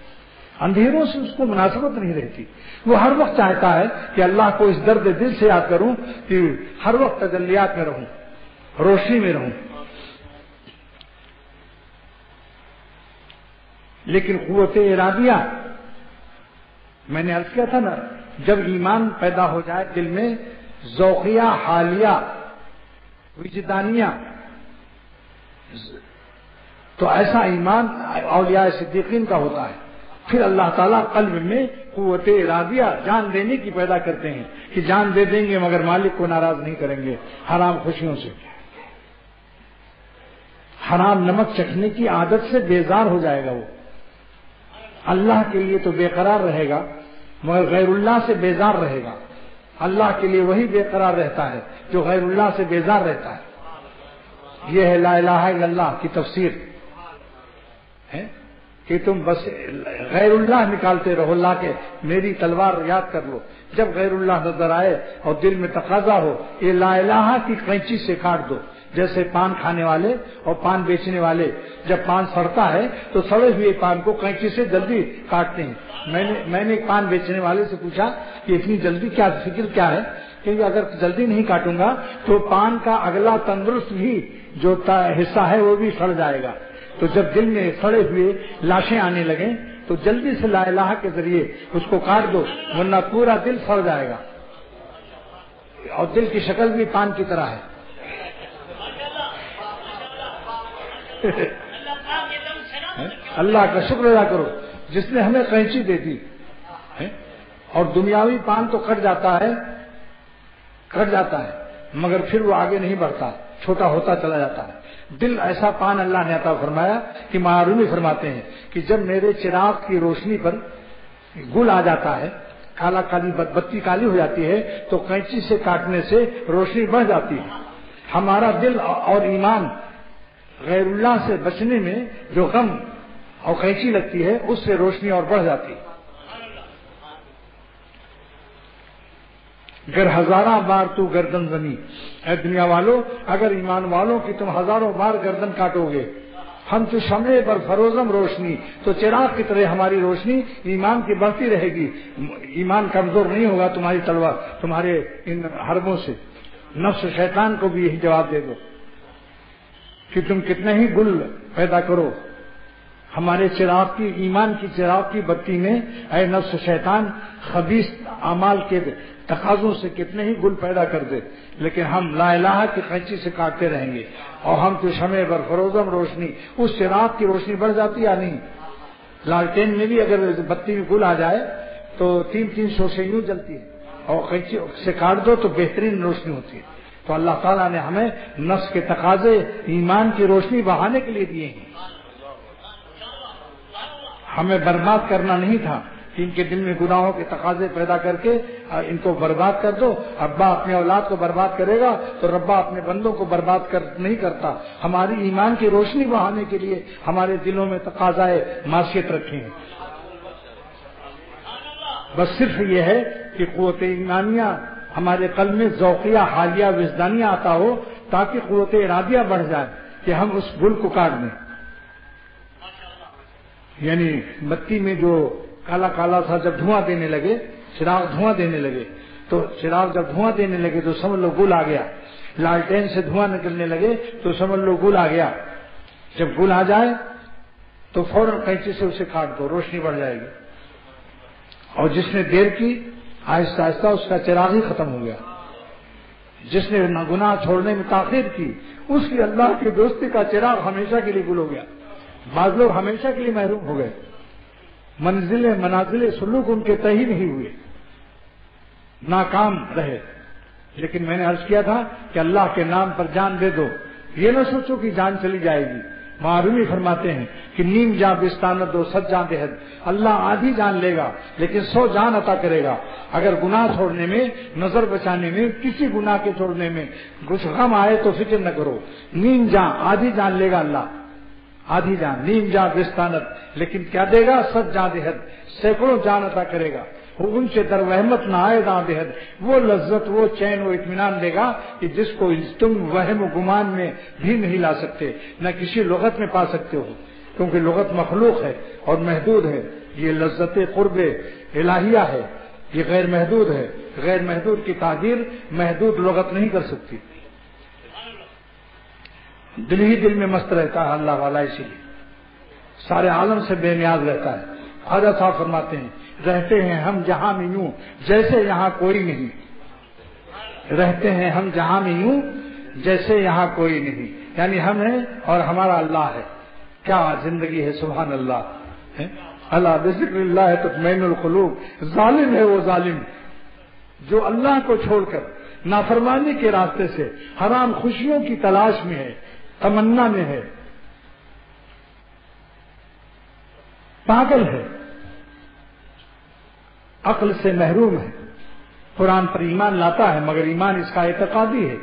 اندھیروں سے اس کو مناسبت نہیں رہتی، وہ ہر وقت چاہتا ہے کہ اللہ کو اس درد دل سے یاد کروں کہ ہر وقت تجلیات میں رہوں، روشنی میں رہوں۔ لیکن قوت ارادیہ، میں نے عرض کیا تھا نا، جب ایمان پیدا ہو جائے دل میں ذوقیہ، حالیہ، وجدانیہ، تو ایسا ایمان اولیاء صدیقین کا ہوتا ہے۔ پھر اللہ تعالیٰ قلب میں قوت ارادیہ جان دینے کی پیدا کرتے ہیں کہ جان دے دیں گے مگر مالک کو ناراض نہیں کریں گے، حرام خوشیوں سے، حرام نمک چکھنے کی عادت سے بیزار ہو جائے گا، وہ اللہ کے لیے تو بے قرار رہے گا مگر غیر اللہ سے بیزار رہے گا۔ اللہ کے لیے وہی بے قرار رہتا ہے جو غیر اللہ سے بیزار رہتا ہے۔ یہ ہے لا الہ الا اللہ کی تفسیر ہے کہ تم بس غیر اللہ نکالتے رہو، اللہ کے میری تلوار یاد کر لو، جب غیر اللہ نظر آئے اور دل میں تقاضا ہو یہ لا الہ کی قینچی سے کاٹ دو۔ جیسے پان کھانے والے اور پان بیچنے والے جب پان سڑتا ہے تو سڑے ہوئے پان کو قینچی سے جلدی کاٹتے ہیں۔ میں نے پان بیچنے والے سے پوچھا کہ اتنی جلدی کیا فکر کیا ہے، کہ اگر جلدی نہیں کاٹوں گا تو پان کا اگلا تندرست بھی جو حصہ ہے وہ بھی سڑ جائے گا، تو جب دل میں سڑے ہوئے لاشیں آنے لگیں تو جلدی سے لا الہ کے ذریعے اس کو کاٹ دو، ورنہ پورا دل سڑ جائے گا، اور دل کی شکل بھی پان کی طرح ہے۔ اللہ کا شکر ادا کرو جس نے ہمیں قینچی دے دی، اور دنیاوی پان تو کٹ جاتا ہے مگر پھر وہ آگے نہیں بڑھتا، چھوٹا ہوتا چلا جاتا ہے۔ دل ایسا پان اللہ نے عطا فرمایا کہ معرومی فرماتے ہیں کہ جب میرے چراغ کی روشنی پر گل آ جاتا ہے، کالی بتی کالی ہو جاتی ہے تو قینچی سے کاٹنے سے روشنی بڑھ جاتی ہے۔ ہمارا دل اور ایمان غیر اللہ سے بچنے میں جو غم اور قینچی لگتی ہے اس سے روشنی اور بڑھ جاتی ہے۔ گر ہزارہ بار تو گردن زنی، اے دنیا والوں اگر ایمان والوں کی تم ہزاروں بار گردن کاٹو گے، ہم تو شمع پر فروزم روشنی، تو چراغ کی طرح ہماری روشنی ایمان کی بڑھتی رہے گی، ایمان کمزور نہیں ہوگا تمہاری تلوار تمہارے ان حربوں سے۔ نفس شیطان کو بھی یہی جواب دے دو کہ تم کتنے ہی گل پیدا کرو، ہمارے چراغ کی، ایمان کی چراغ کی بتی میں اے نفس شیطان خبیث اعمال کے تقاضوں سے کتنے ہی گل پیدا کر دے، لیکن ہم لا الہ کی قینچی سے کاٹتے رہیں گے۔ اور ہم تو شمع بر فروزم روشنی، اس چراغ کی روشنی بڑھ جاتی یا نہیں؟ لالٹین میں بھی اگر بتی میں گل آ جائے تو 300 سے یوں جلتی ہے، اور قینچی سے کاٹ دو تو بہترین روشنی ہوتی ہے۔ تو اللہ تعالیٰ نے ہمیں نفس کے تقاضے ایمان کی روشنی بڑھانے کے لیے دیے ہیں، ہمیں برباد کرنا نہیں تھا کہ ان کے دل میں گناہوں کے تقاضے پیدا کر کے ان کو برباد کر دو۔ ابا اپنے اولاد کو برباد کرے گا تو ربا اپنے بندوں کو برباد نہیں کرتا۔ ہماری ایمان کی روشنی بڑھانے کے لیے ہمارے دلوں میں تقاضائے معصیت رکھے ہیں۔ بس صرف یہ ہے کہ قوت ایمانیہ ہمارے قلب میں ذوقیہ حالیہ وجدانیہ آتا ہو تاکہ قوت ارادیہ بڑھ جائے کہ ہم اس گل کو کاٹ دیں۔ یعنی بتی میں جو کالا کالا تھا جب دھواں دینے لگے، چراغ دھواں دینے لگے، تو چراغ جب دھواں دینے لگے تو سمجھ لو گل آ گیا، لالٹین سے دھواں نکلنے لگے تو سمجھ لو گل آ گیا۔ جب گل آ جائے تو فوراً قینچی سے اسے کاٹ دو، روشنی بڑھ جائے گی۔ اور جس نے دیر کی آہستہ آہستہ اس کا چراغ ہی ختم ہو گیا۔ جس نے گناہ چھوڑنے میں تاخیر کی اس کی اللہ کی دوستی کا چراغ ہمیشہ کے لیے گل ہو گیا۔ بعض لوگ ہمیشہ کے لیے محروم ہو گئے، منازل سلوک ان کے طے ہی نہیں ہوئے، ناکام رہے۔ لیکن میں نے عرض کیا تھا کہ اللہ کے نام پر جان دے دو، یہ نہ سوچو کہ جان چلی جائے گی۔ معروی فرماتے ہیں کہ نیم جاں بستانت دو 100 جاں دہد، اللہ آدھی جان لے گا لیکن 100 جان عطا کرے گا۔ اگر گناہ چھوڑنے میں، نظر بچانے میں، کسی گناہ کے چھوڑنے میں کچھ غم آئے تو فکر نہ کرو، نیم جاں آدھی جان لے گا اللہ، آدھی جان، نیم جاں بستانت، لیکن کیا دے گا؟ 100 جاں دہد، سینکڑوں جان عطا کرے گا۔ ان سے در وہمت نہ آئے داں دہد، وہ لذت، وہ چین، وہ اطمینان دے گا کہ جس کو تم وہم و گمان میں بھی نہیں لا سکتے، نہ کسی لغت میں پا سکتے ہو، کیونکہ لغت مخلوق ہے اور محدود ہے۔ یہ لذت قرب الہیہ ہے، یہ غیر محدود ہے۔ غیر محدود کی تعبیر محدود لغت نہیں کر سکتی۔ دل ہی دل میں مست رہتا ہے اللہ والا، اسی لیے سارے عالم سے بے نیاز رہتا ہے۔ خواجہ صاحب فرماتے ہیں رہتے ہیں ہم جہاں میں یوں جیسے یہاں کوئی نہیں، رہتے ہیں ہم جہاں میں یوں جیسے یہاں کوئی نہیں، یعنی ہم ہیں اور ہمارا اللہ ہے۔ کیا زندگی ہے، سبحان اللہ۔ اللہ بذکر اللہ تطمئن القلوب۔ ظالم ہے وہ ظالم جو اللہ کو چھوڑ کر نافرمانی کے راستے سے حرام خوشیوں کی تلاش میں ہے، تمنا میں ہے، پاگل ہے، عقل سے محروم ہے۔ قرآن پر ایمان لاتا ہے مگر ایمان اس کا اعتقادی ہے۔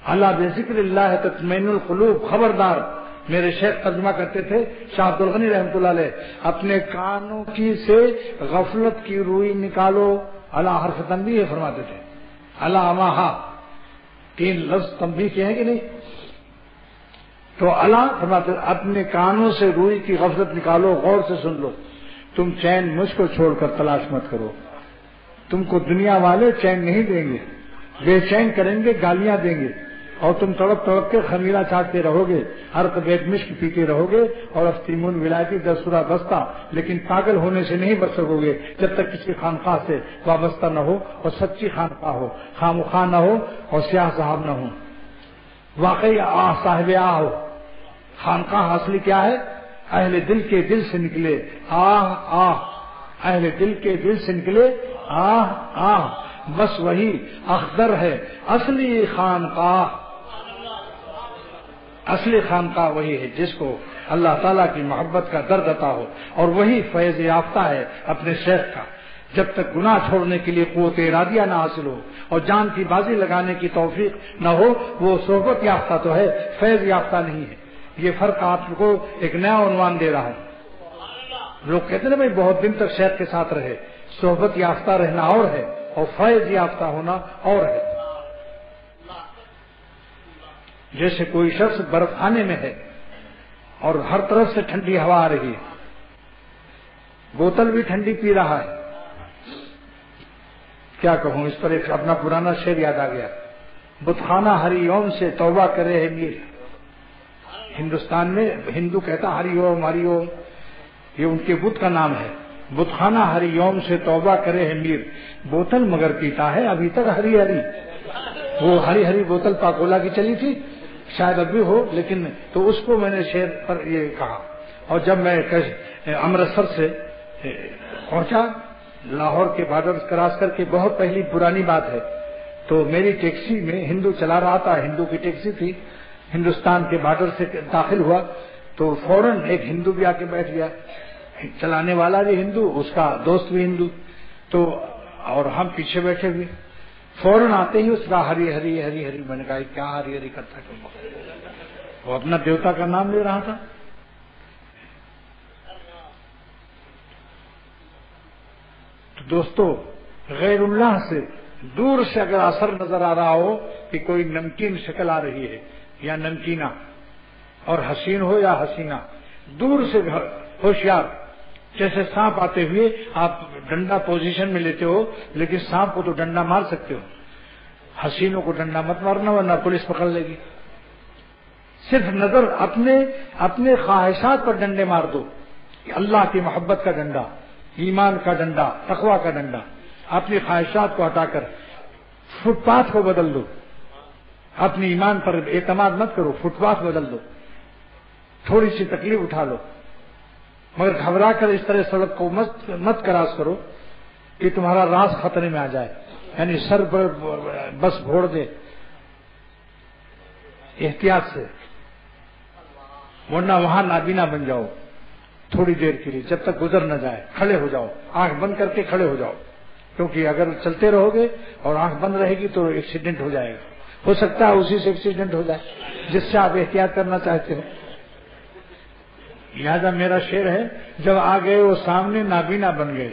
اللہ بذکر اللہ تطمئن القلوب۔ خبردار، میرے شیخ ترجمہ کرتے تھے شاہ عبد الغنی رحمۃ اللہ علیہ، اپنے کانوں کی سے غفلت کی روئی نکالو، اللہ حرف تنبیہ فرماتے تھے، اللہ اماہا 3 لفظ تنبیہ کے ہیں کہ نہیں؟ تو اللہ فرماتے اپنے کانوں سے روئی کی غفلت نکالو، غور سے سن لو، تم چین مجھ کو چھوڑ کر تلاش مت کرو، تم کو دنیا والے چین نہیں دیں گے، بے چین کریں گے، گالیاں دیں گے، اور تم تڑپ تڑپ کے خمیرہ چاٹتے رہو گے، ہر قبیت مشک پیتے رہو گے، اور افتیمون ولایتی 10 سورہ بستہ، لیکن پاگل ہونے سے نہیں بچ سکو گے جب تک کسی خانقاہ سے وابستہ نہ ہو، اور سچی خانقاہ ہو، خامخواہ نہ ہو، اور سیاہ صاحب نہ ہو، واقعی صاحب ہو۔ خانقاہ اصلی کیا ہے؟ اہل دل کے دل سے نکلے آہ آہ، اہل دل کے دل سے نکلے آہ آہ، بس وہی اخضر ہے اصلی خانقاہ۔ اصلی خانقاہ وہی ہے جس کو اللہ تعالیٰ کی محبت کا درد عطا ہو، اور وہی فیض یافتہ ہے اپنے شیخ کا۔ جب تک گناہ چھوڑنے کے لیے قوت ارادیہ نہ حاصل ہو اور جان کی بازی لگانے کی توفیق نہ ہو، وہ صحبت یافتہ تو ہے، فیض یافتہ نہیں ہے۔ یہ فرق آپ کو ایک نیا عنوان دے رہا ہے۔ لوگ کہتے ہیں بھائی بہت دن تک شیخ کے ساتھ رہے، صحبت یافتہ رہنا اور ہے اور فیض یافتہ ہونا اور ہے۔ جیسے کوئی شخص برف خانے میں ہے اور ہر طرف سے ٹھنڈی ہوا آ رہی ہے، بوتل بھی ٹھنڈی پی رہا ہے. کیا کہوں، اس پر ایک اپنا پرانا شعر یاد آ گیا، بتخانہ ہری اوم سے توبہ کرے ہے میر. ہندوستان میں ہندو کہتا ہری اوم ہری اوم، یہ ان کے بت کا نام ہے. بتخانہ ہری اوم سے توبہ کرے ہے میر، بوتل مگر پیتا ہے ابھی تک ہری ہری. وہ ہری ہری بوتل پاکولا کی چلی تھی، شاید اب بھی ہو، لیکن تو اس کو میں نے شعر پر یہ کہا. اور جب میں امرتسر سے پہنچا، لاہور کے بارڈر کراس کر کے، بہت پہلی پرانی بات ہے، تو میری ٹیکسی میں ہندو چلا رہا تھا، ہندو کی ٹیکسی تھی، ہندوستان کے بارڈر سے داخل ہوا تو فوراً ایک ہندو بھی آ کے بیٹھ گیا، چلانے والا بھی ہندو، اس کا دوست بھی ہندو، تو اور ہم پیچھے بیٹھے ہوئے. فوراً آتے ہی اس کا ہری ہری ہری ہری. میں نے کہا کیا ہری ہری کرتا ہے، وہ اپنا دیوتا کا نام لے رہا تھا. تو دوستو، غیر اللہ سے دور سے اگر اثر نظر آ رہا ہو کہ کوئی نمکین شکل آ رہی ہے یا نمکینہ، اور حسین ہو یا حسینہ، دور سے ہوشیار. جیسے سانپ آتے ہوئے آپ ڈنڈا پوزیشن میں لیتے ہو، لیکن سانپ کو تو ڈنڈا مار سکتے ہو، حسینوں کو ڈنڈا مت مارنا ورنہ پولیس پکڑ لے گی. صرف نظر اپنے خواہشات پر ڈنڈے مار دو. اللہ کی محبت کا ڈنڈا، ایمان کا ڈنڈا، تقوی کا ڈنڈا. اپنی خواہشات کو ہٹا کر فٹ پاتھ کو بدل دو. اپنی ایمان پر اعتماد مت کرو، فٹ پاتھ بدل دو. تھوڑی سی تکلیف اٹھا لو، مگر گھبرا کر اس طرح سڑک کو مت کراس کرو کہ تمہارا راز خطرے میں آ جائے، یعنی سر پر بس بھوڑ دے. احتیاط سے، ورنہ وہاں نابینا بن جاؤ تھوڑی دیر کے لیے، جب تک گزر نہ جائے. کھڑے ہو جاؤ، آنکھ بند کر کے کھڑے ہو جاؤ، کیونکہ اگر چلتے رہو گے اور آنکھ بند رہے گی تو ایکسیڈنٹ ہو جائے گا. ہو سکتا ہے اسی سے ایکسیڈنٹ ہو جائے جس سے آپ احتیاط کرنا چاہتے ہو. لہذا میرا شعر ہے، جب آ گئے وہ سامنے نابینا بن گئے،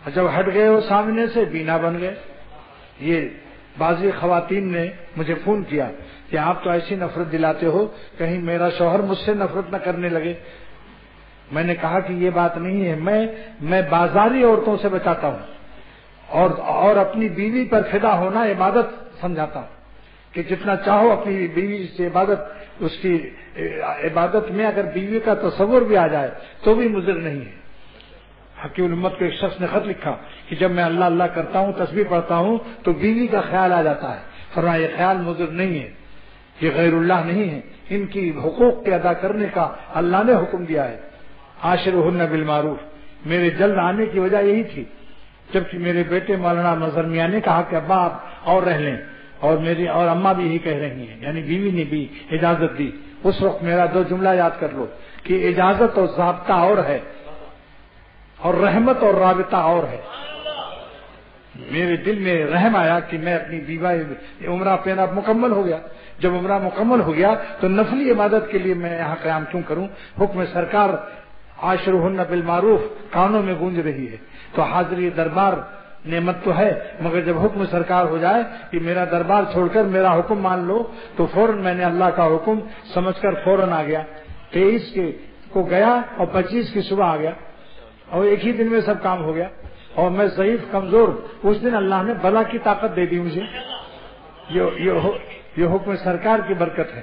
اور جب ہٹ گئے وہ سامنے سے بینا بن گئے. یہ بعضی خواتین نے مجھے فون کیا کہ آپ تو ایسی نفرت دلاتے ہو، کہیں میرا شوہر مجھ سے نفرت نہ کرنے لگے. میں نے کہا کہ یہ بات نہیں ہے، میں بازاری عورتوں سے بچاتا ہوں اور اپنی بیوی پر فدا ہونا عبادت سمجھاتا ہوں کہ جتنا چاہو اپنی بیوی سے عبادت. اس کی عبادت میں اگر بیوی کا تصور بھی آ جائے تو بھی مضر نہیں ہے. حکیم الامت کو ایک شخص نے خط لکھا کہ جب میں اللہ اللہ کرتا ہوں، تسبیح پڑھتا ہوں تو بیوی کا خیال آ جاتا ہے. فرمایا یہ خیال مضر نہیں ہے، یہ غیر اللہ نہیں ہے، ان کی حقوق کے ادا کرنے کا اللہ نے حکم دیا ہے. عاشرہن بالمعروف. میرے جلد آنے کی وجہ یہی تھی، جبکہ میرے بیٹے مولانا مظہر میاں نے کہا کہ ابا آپ اور رہ لیں، اور اماں بھی یہی کہہ رہی ہیں، یعنی بیوی نے بھی اجازت دی. اس وقت میرا 2 جملہ یاد کر لو کہ اجازت اور ضابطہ اور ہے، اور رحمت اور رابطہ اور ہے. میرے دل میں رحم آیا کہ میں اپنی بیوی عمرہ پینا مکمل ہو گیا. جب عمرہ مکمل ہو گیا تو نفلی عبادت کے لیے میں یہاں قیام کیوں کروں؟ حکم سرکار عاشرہن بالمعروف کانوں میں گونج رہی ہے. تو حاضری دربار نعمت تو ہے، مگر جب حکم سرکار ہو جائے کہ میرا دربار چھوڑ کر میرا حکم مان لو، تو فوراً میں نے اللہ کا حکم سمجھ کر فوراً آ گیا. 23 کو گیا اور 25 کی صبح آ گیا، اور ایک ہی دن میں سب کام ہو گیا. اور میں ضعیف کمزور، اس دن اللہ نے بلا کی طاقت دے دی مجھے. یہ حکم سرکار کی برکت ہے.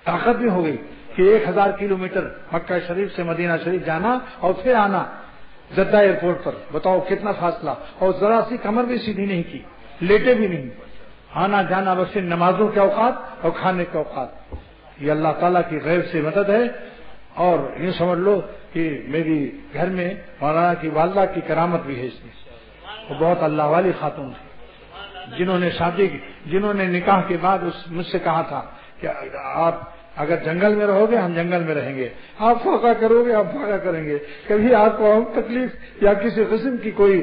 طاقت بھی ہو گئی کہ 1000 کلومیٹر مکہ شریف سے مدینہ شریف جانا اور پھر آنا جدہ ایئرپورٹ پر. بتاؤ کتنا فاصلہ، اور ذرا سی کمر بھی سیدھی نہیں کی، لیٹے بھی نہیں. آنا جانا بس نمازوں کے اوقات اور کھانے کے اوقات. یہ اللہ تعالیٰ کی غیب سے مدد ہے. اور یوں سمجھ لو کہ میری گھر میں مولانا کی والدہ کی کرامت بھی ہے. اس میں وہ بہت اللہ والی خاتون تھی، جنہوں نے نکاح کے بعد مجھ سے کہا تھا کہ آپ اگر جنگل میں رہو گے ہم جنگل میں رہیں گے، آپ فاقہ کرو گے ہم فاقہ کریں گے، کبھی آپ کو ہم تکلیف یا کسی قسم کی کوئی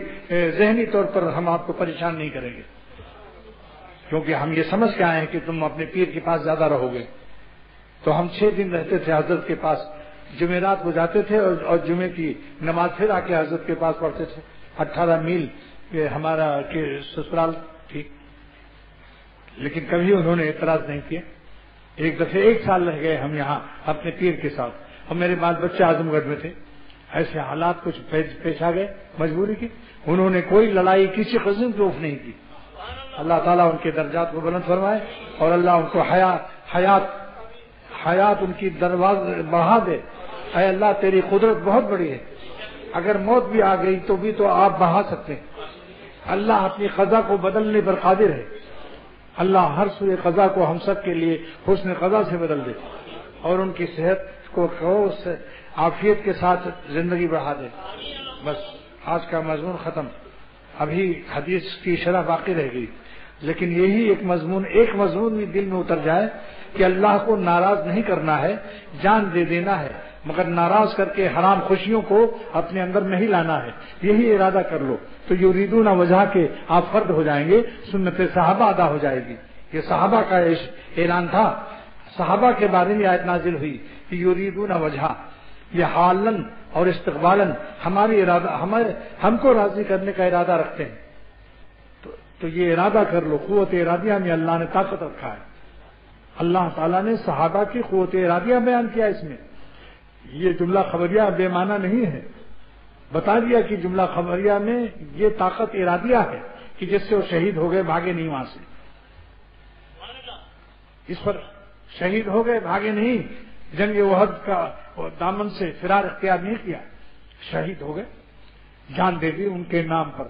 ذہنی طور پر ہم آپ کو پریشان نہیں کریں گے، کیونکہ ہم یہ سمجھ کے آئے ہیں کہ تم اپنے پیر کے پاس زیادہ رہو گے. تو ہم 6 دن رہتے تھے حضرت کے پاس. جمعرات کو جاتے تھے اور جمعے کی نماز پھر آ کے حضرت کے پاس پڑھتے تھے. 18 میل ہمارا سسرال تھی، لیکن کبھی انہوں نے اعتراض نہیں کیا. ایک دفعہ 1 سال رہ گئے ہم یہاں اپنے پیر کے ساتھ، اور میرے بال بچے اعظم گڑھ میں تھے. ایسے حالات کچھ پیش آ گئے مجبوری کی. انہوں نے کوئی لڑائی کسی قسم کی اوف نہیں کی. اللہ تعالیٰ ان کے درجات کو بلند فرمائے اور اللہ ان کو حیات ان کی درواز بڑھا دے. اے اللہ تیری قدرت بہت بڑی ہے، اگر موت بھی آ گئی تو بھی تو آپ بڑھا سکتے ہیں. اللہ اپنی قضا کو بدلنے پر قادر ہے. اللہ ہر سوئے قضا کو ہم سب کے لیے حسن قضا سے بدل دے اور ان کی صحت کو عافیت کے ساتھ زندگی بڑھا دے. بس آج کا مضمون ختم. ابھی حدیث کی شرح باقی رہ گئی، لیکن یہی ایک مضمون بھی دل میں اتر جائے کہ اللہ کو ناراض نہیں کرنا ہے، جان دے دینا ہے، مگر ناراض کر کے حرام خوشیوں کو اپنے اندر نہیں لانا ہے. یہی ارادہ کر لو تو یریدون وجہ کے آپ فرد ہو جائیں گے، سنت صحابہ ادا ہو جائے گی. یہ صحابہ کا اعلان تھا. صحابہ کے بارے میں آیت نازل ہوئی کہ یریدون وجہ، یہ حالن اور استقبالن ہم کو راضی کرنے کا ارادہ رکھتے ہیں. تو یہ ارادہ کر لو. قوت ارادیہ میں اللہ نے طاقت رکھا ہے. اللہ تعالیٰ نے صحابہ کی قوت ارادیہ بیان کیا اس میں. یہ جملہ خبریہ بے معنی نہیں ہے. بتا دیا کہ جملہ خبریہ میں یہ طاقت ارادیہ ہے کہ جس سے وہ شہید ہو گئے، بھاگے نہیں وہاں سے. اس پر شہید ہو گئے، بھاگے نہیں. جنگ احد کا دامن سے فرار اختیار نہیں کیا، شہید ہو گئے. جان دے دی ان کے نام پر،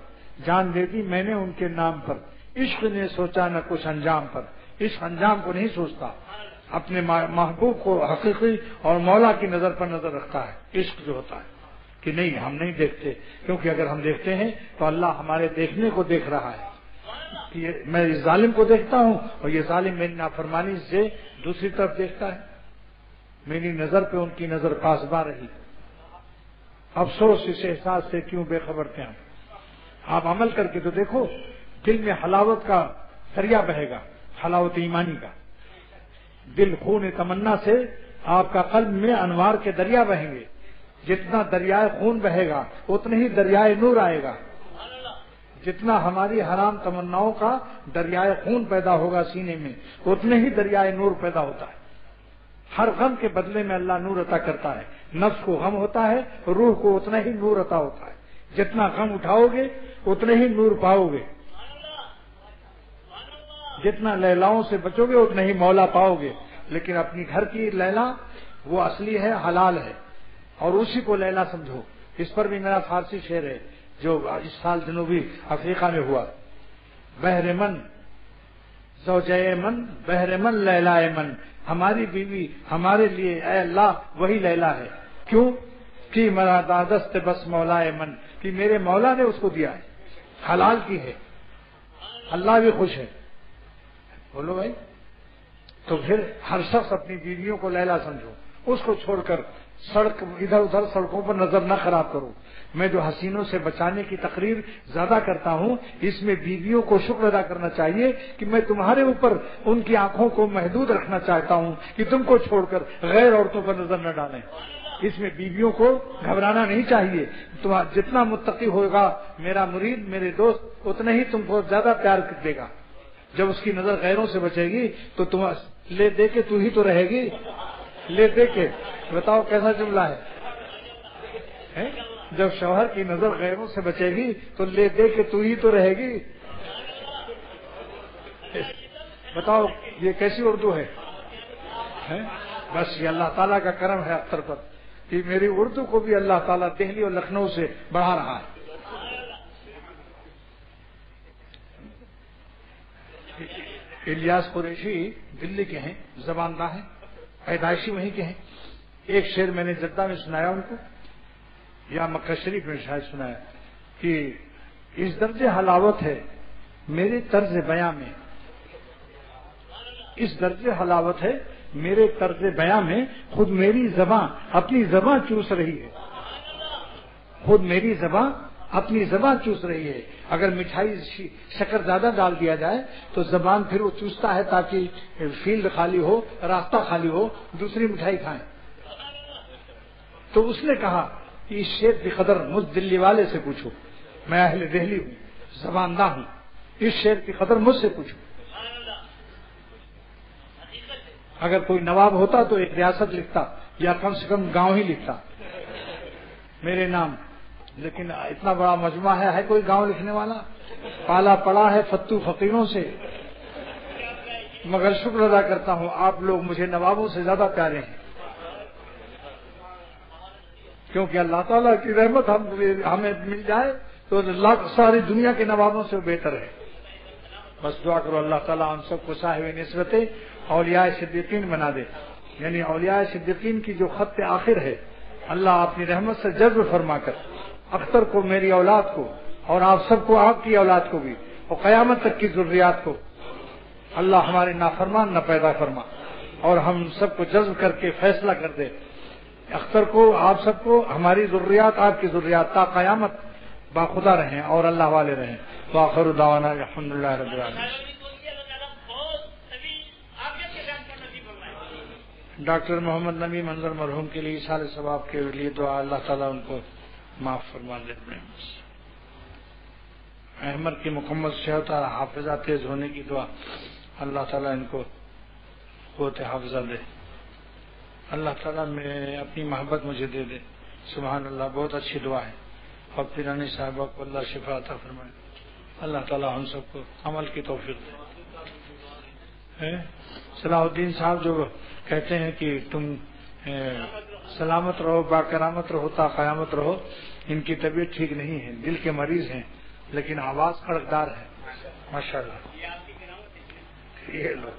جان دے دی میں نے ان کے نام پر. عشق نے سوچا نہ کچھ انجام پر. عشق انجام کو نہیں سوچتا، اپنے محبوب کو حقیقی اور مولا کی نظر پر نظر رکھتا ہے. عشق جو ہوتا ہے کہ نہیں ہم نہیں دیکھتے، کیونکہ اگر ہم دیکھتے ہیں تو اللہ ہمارے دیکھنے کو دیکھ رہا ہے. میں اس ظالم کو دیکھتا ہوں اور یہ ظالم میری نافرمانی سے دوسری طرف دیکھتا ہے. میری نظر پہ ان کی نظر پاسباں رہی. افسوس اس احساس سے کیوں بے خبر تھے ہم. آپ عمل کر کے تو دیکھو، دل میں حلاوت کا دریا بہے گا، حلاوت ایمانی کا. دل خون تمنا سے آپ کا قلب میں انوار کے دریا بہیں گے. جتنا دریائے خون بہے گا اتنا ہی دریائے نور آئے گا. جتنا ہماری حرام تمناؤں کا دریائے خون پیدا ہوگا سینے میں، اتنے ہی دریائے نور پیدا ہوتا ہے. ہر غم کے بدلے میں اللہ نور عطا کرتا ہے. نفس کو غم ہوتا ہے، روح کو اتنا ہی نور عطا ہوتا ہے. جتنا غم اٹھاؤ گے اتنے ہی نور پاؤ گے. جتنا لیلاؤں سے بچو گے اتنا ہی مولا پاؤ گے. لیکن اپنی گھر کی لیلا وہ اصلی ہے، حلال ہے، اور اسی کو لیلا سمجھو. اس پر بھی میرا فارسی شعر ہے جو اس سال جنوبی افریقہ میں ہوا. بحر من زوجہ من، بحر من لیلا من. ہماری بیوی ہمارے لیے اے اللہ وہی لیلا ہے. کیوں کہ مرا دادست بس مولا من، کہ میرے مولا نے اس کو دیا ہے، حلال کی ہے. اللہ بھی خوش ہے. بولو بھائی. تو پھر ہر شخص اپنی بیویوں کو لیلا سمجھو. اس کو چھوڑ کر سڑک ادھر ادھر سڑکوں پر نظر نہ خراب کرو. میں جو حسینوں سے بچانے کی تقریر زیادہ کرتا ہوں، اس میں بیویوں کو شکر ادا کرنا چاہیے کہ میں تمہارے اوپر ان کی آنکھوں کو محدود رکھنا چاہتا ہوں کہ تم کو چھوڑ کر غیر عورتوں پر نظر نہ ڈالیں. اس میں بیویوں کو گھبرانا نہیں چاہیے. جتنا متقی ہوگا میرا مرید، میرے دوست، اتنا ہی تم کو زیادہ پیار دے گا. جب اس کی نظر غیروں سے بچے گی تو تم لے دے کے تو ہی تو رہے گی. لے دے کے بتاؤ کیسا جملہ ہے. جب شوہر کی نظر غیروں سے بچے گی تو لے دے کے تو ہی تو رہے گی. بتاؤ یہ کیسی اردو ہے. بس یہ اللہ تعالیٰ کا کرم ہے اختر پر کہ میری اردو کو بھی اللہ تعالیٰ دہلی اور لکھنؤ سے بڑھا رہا ہے. الیاس قریشی دلی کے ہیں، زباندہ ہیں، پیدائشی وہیں کے ہیں. ایک شعر میں نے جدہ میں سنایا ان کو، یا مکہ شریف میں شاید سنایا کہ اس درجے حلاوت ہے میرے طرز بیاں میں. اس درجے حلاوت ہے میرے طرز بیاں میں، خود میری زباں اپنی زباں چوس رہی ہے. خود میری زباں اپنی زبان چوس رہی ہے. اگر مٹھائی شکر زیادہ ڈال دیا جائے تو زبان پھر وہ چوستا ہے تاکہ فیلڈ خالی ہو، راستہ خالی ہو، دوسری مٹھائی کھائیں. تو اس نے کہا کہ اس شعر کی قدر مجھ دلی والے سے پوچھو. میں اہل دہلی ہوں، زباندہ ہوں. اس شعر کی قدر مجھ سے پوچھو. اگر کوئی نواب ہوتا تو ایک ریاست لکھتا یا کم سے کم گاؤں ہی لکھتا میرے نام، لیکن اتنا بڑا مجمع ہے کوئی گاؤں لکھنے والا؟ پالا پڑا ہے فتو فقیروں سے، مگر شکر ادا کرتا ہوں آپ لوگ مجھے نوابوں سے زیادہ پیارے ہیں، کیونکہ اللہ تعالیٰ کی رحمت ہمیں مل جائے تو اللہ ساری دنیا کے نوابوں سے بہتر ہے۔ بس دعا کرو اللہ تعالیٰ ہم سب کو صاحب نسبت اولیاء صدیقین بنا دے، یعنی اولیاء صدیقین کی جو خط آخر ہے اللہ اپنی رحمت سے جذب فرما کر اختر کو، میری اولاد کو، اور آپ سب کو، آپ کی اولاد کو بھی، اور قیامت تک کی ذریات کو اللہ ہمارے نافرمان نہ پیدا فرما، اور ہم سب کو جذب کر کے فیصلہ کر دے اختر کو، آپ سب کو، ہماری ذریات، آپ کی ذریات تا قیامت باخدا رہیں اور اللہ والے رہیں۔ وآخر دعوانا الحمدللہ رب العالمین۔ ڈاکٹر محمد نبی منظر مرحوم کے لیے سارے ثواب کے لیے دعا، اللہ تعالیٰ ان کو معاف فرما دے۔ احمد کی مکمل صحت اور حافظہ تیز ہونے کی دعا، اللہ تعالیٰ ان کو قوت حافظہ دے، اللہ تعالیٰ میں اپنی محبت مجھے دے دے۔ سبحان اللہ، بہت اچھی دعا ہے۔ اور پیرانی صاحبہ کو اللہ شفا عطا فرمائے، اللہ تعالیٰ ہم سب کو عمل کی توفیق دے۔ صلاح الدین صاحب جو کہتے ہیں کہ تم سلامت رہو، باکرامت رہو، تا قیامت رہو، ان کی طبیعت ٹھیک نہیں ہے، دل کے مریض ہیں، لیکن آواز کڑکدار ہے ماشاءاللہ۔ یہ لو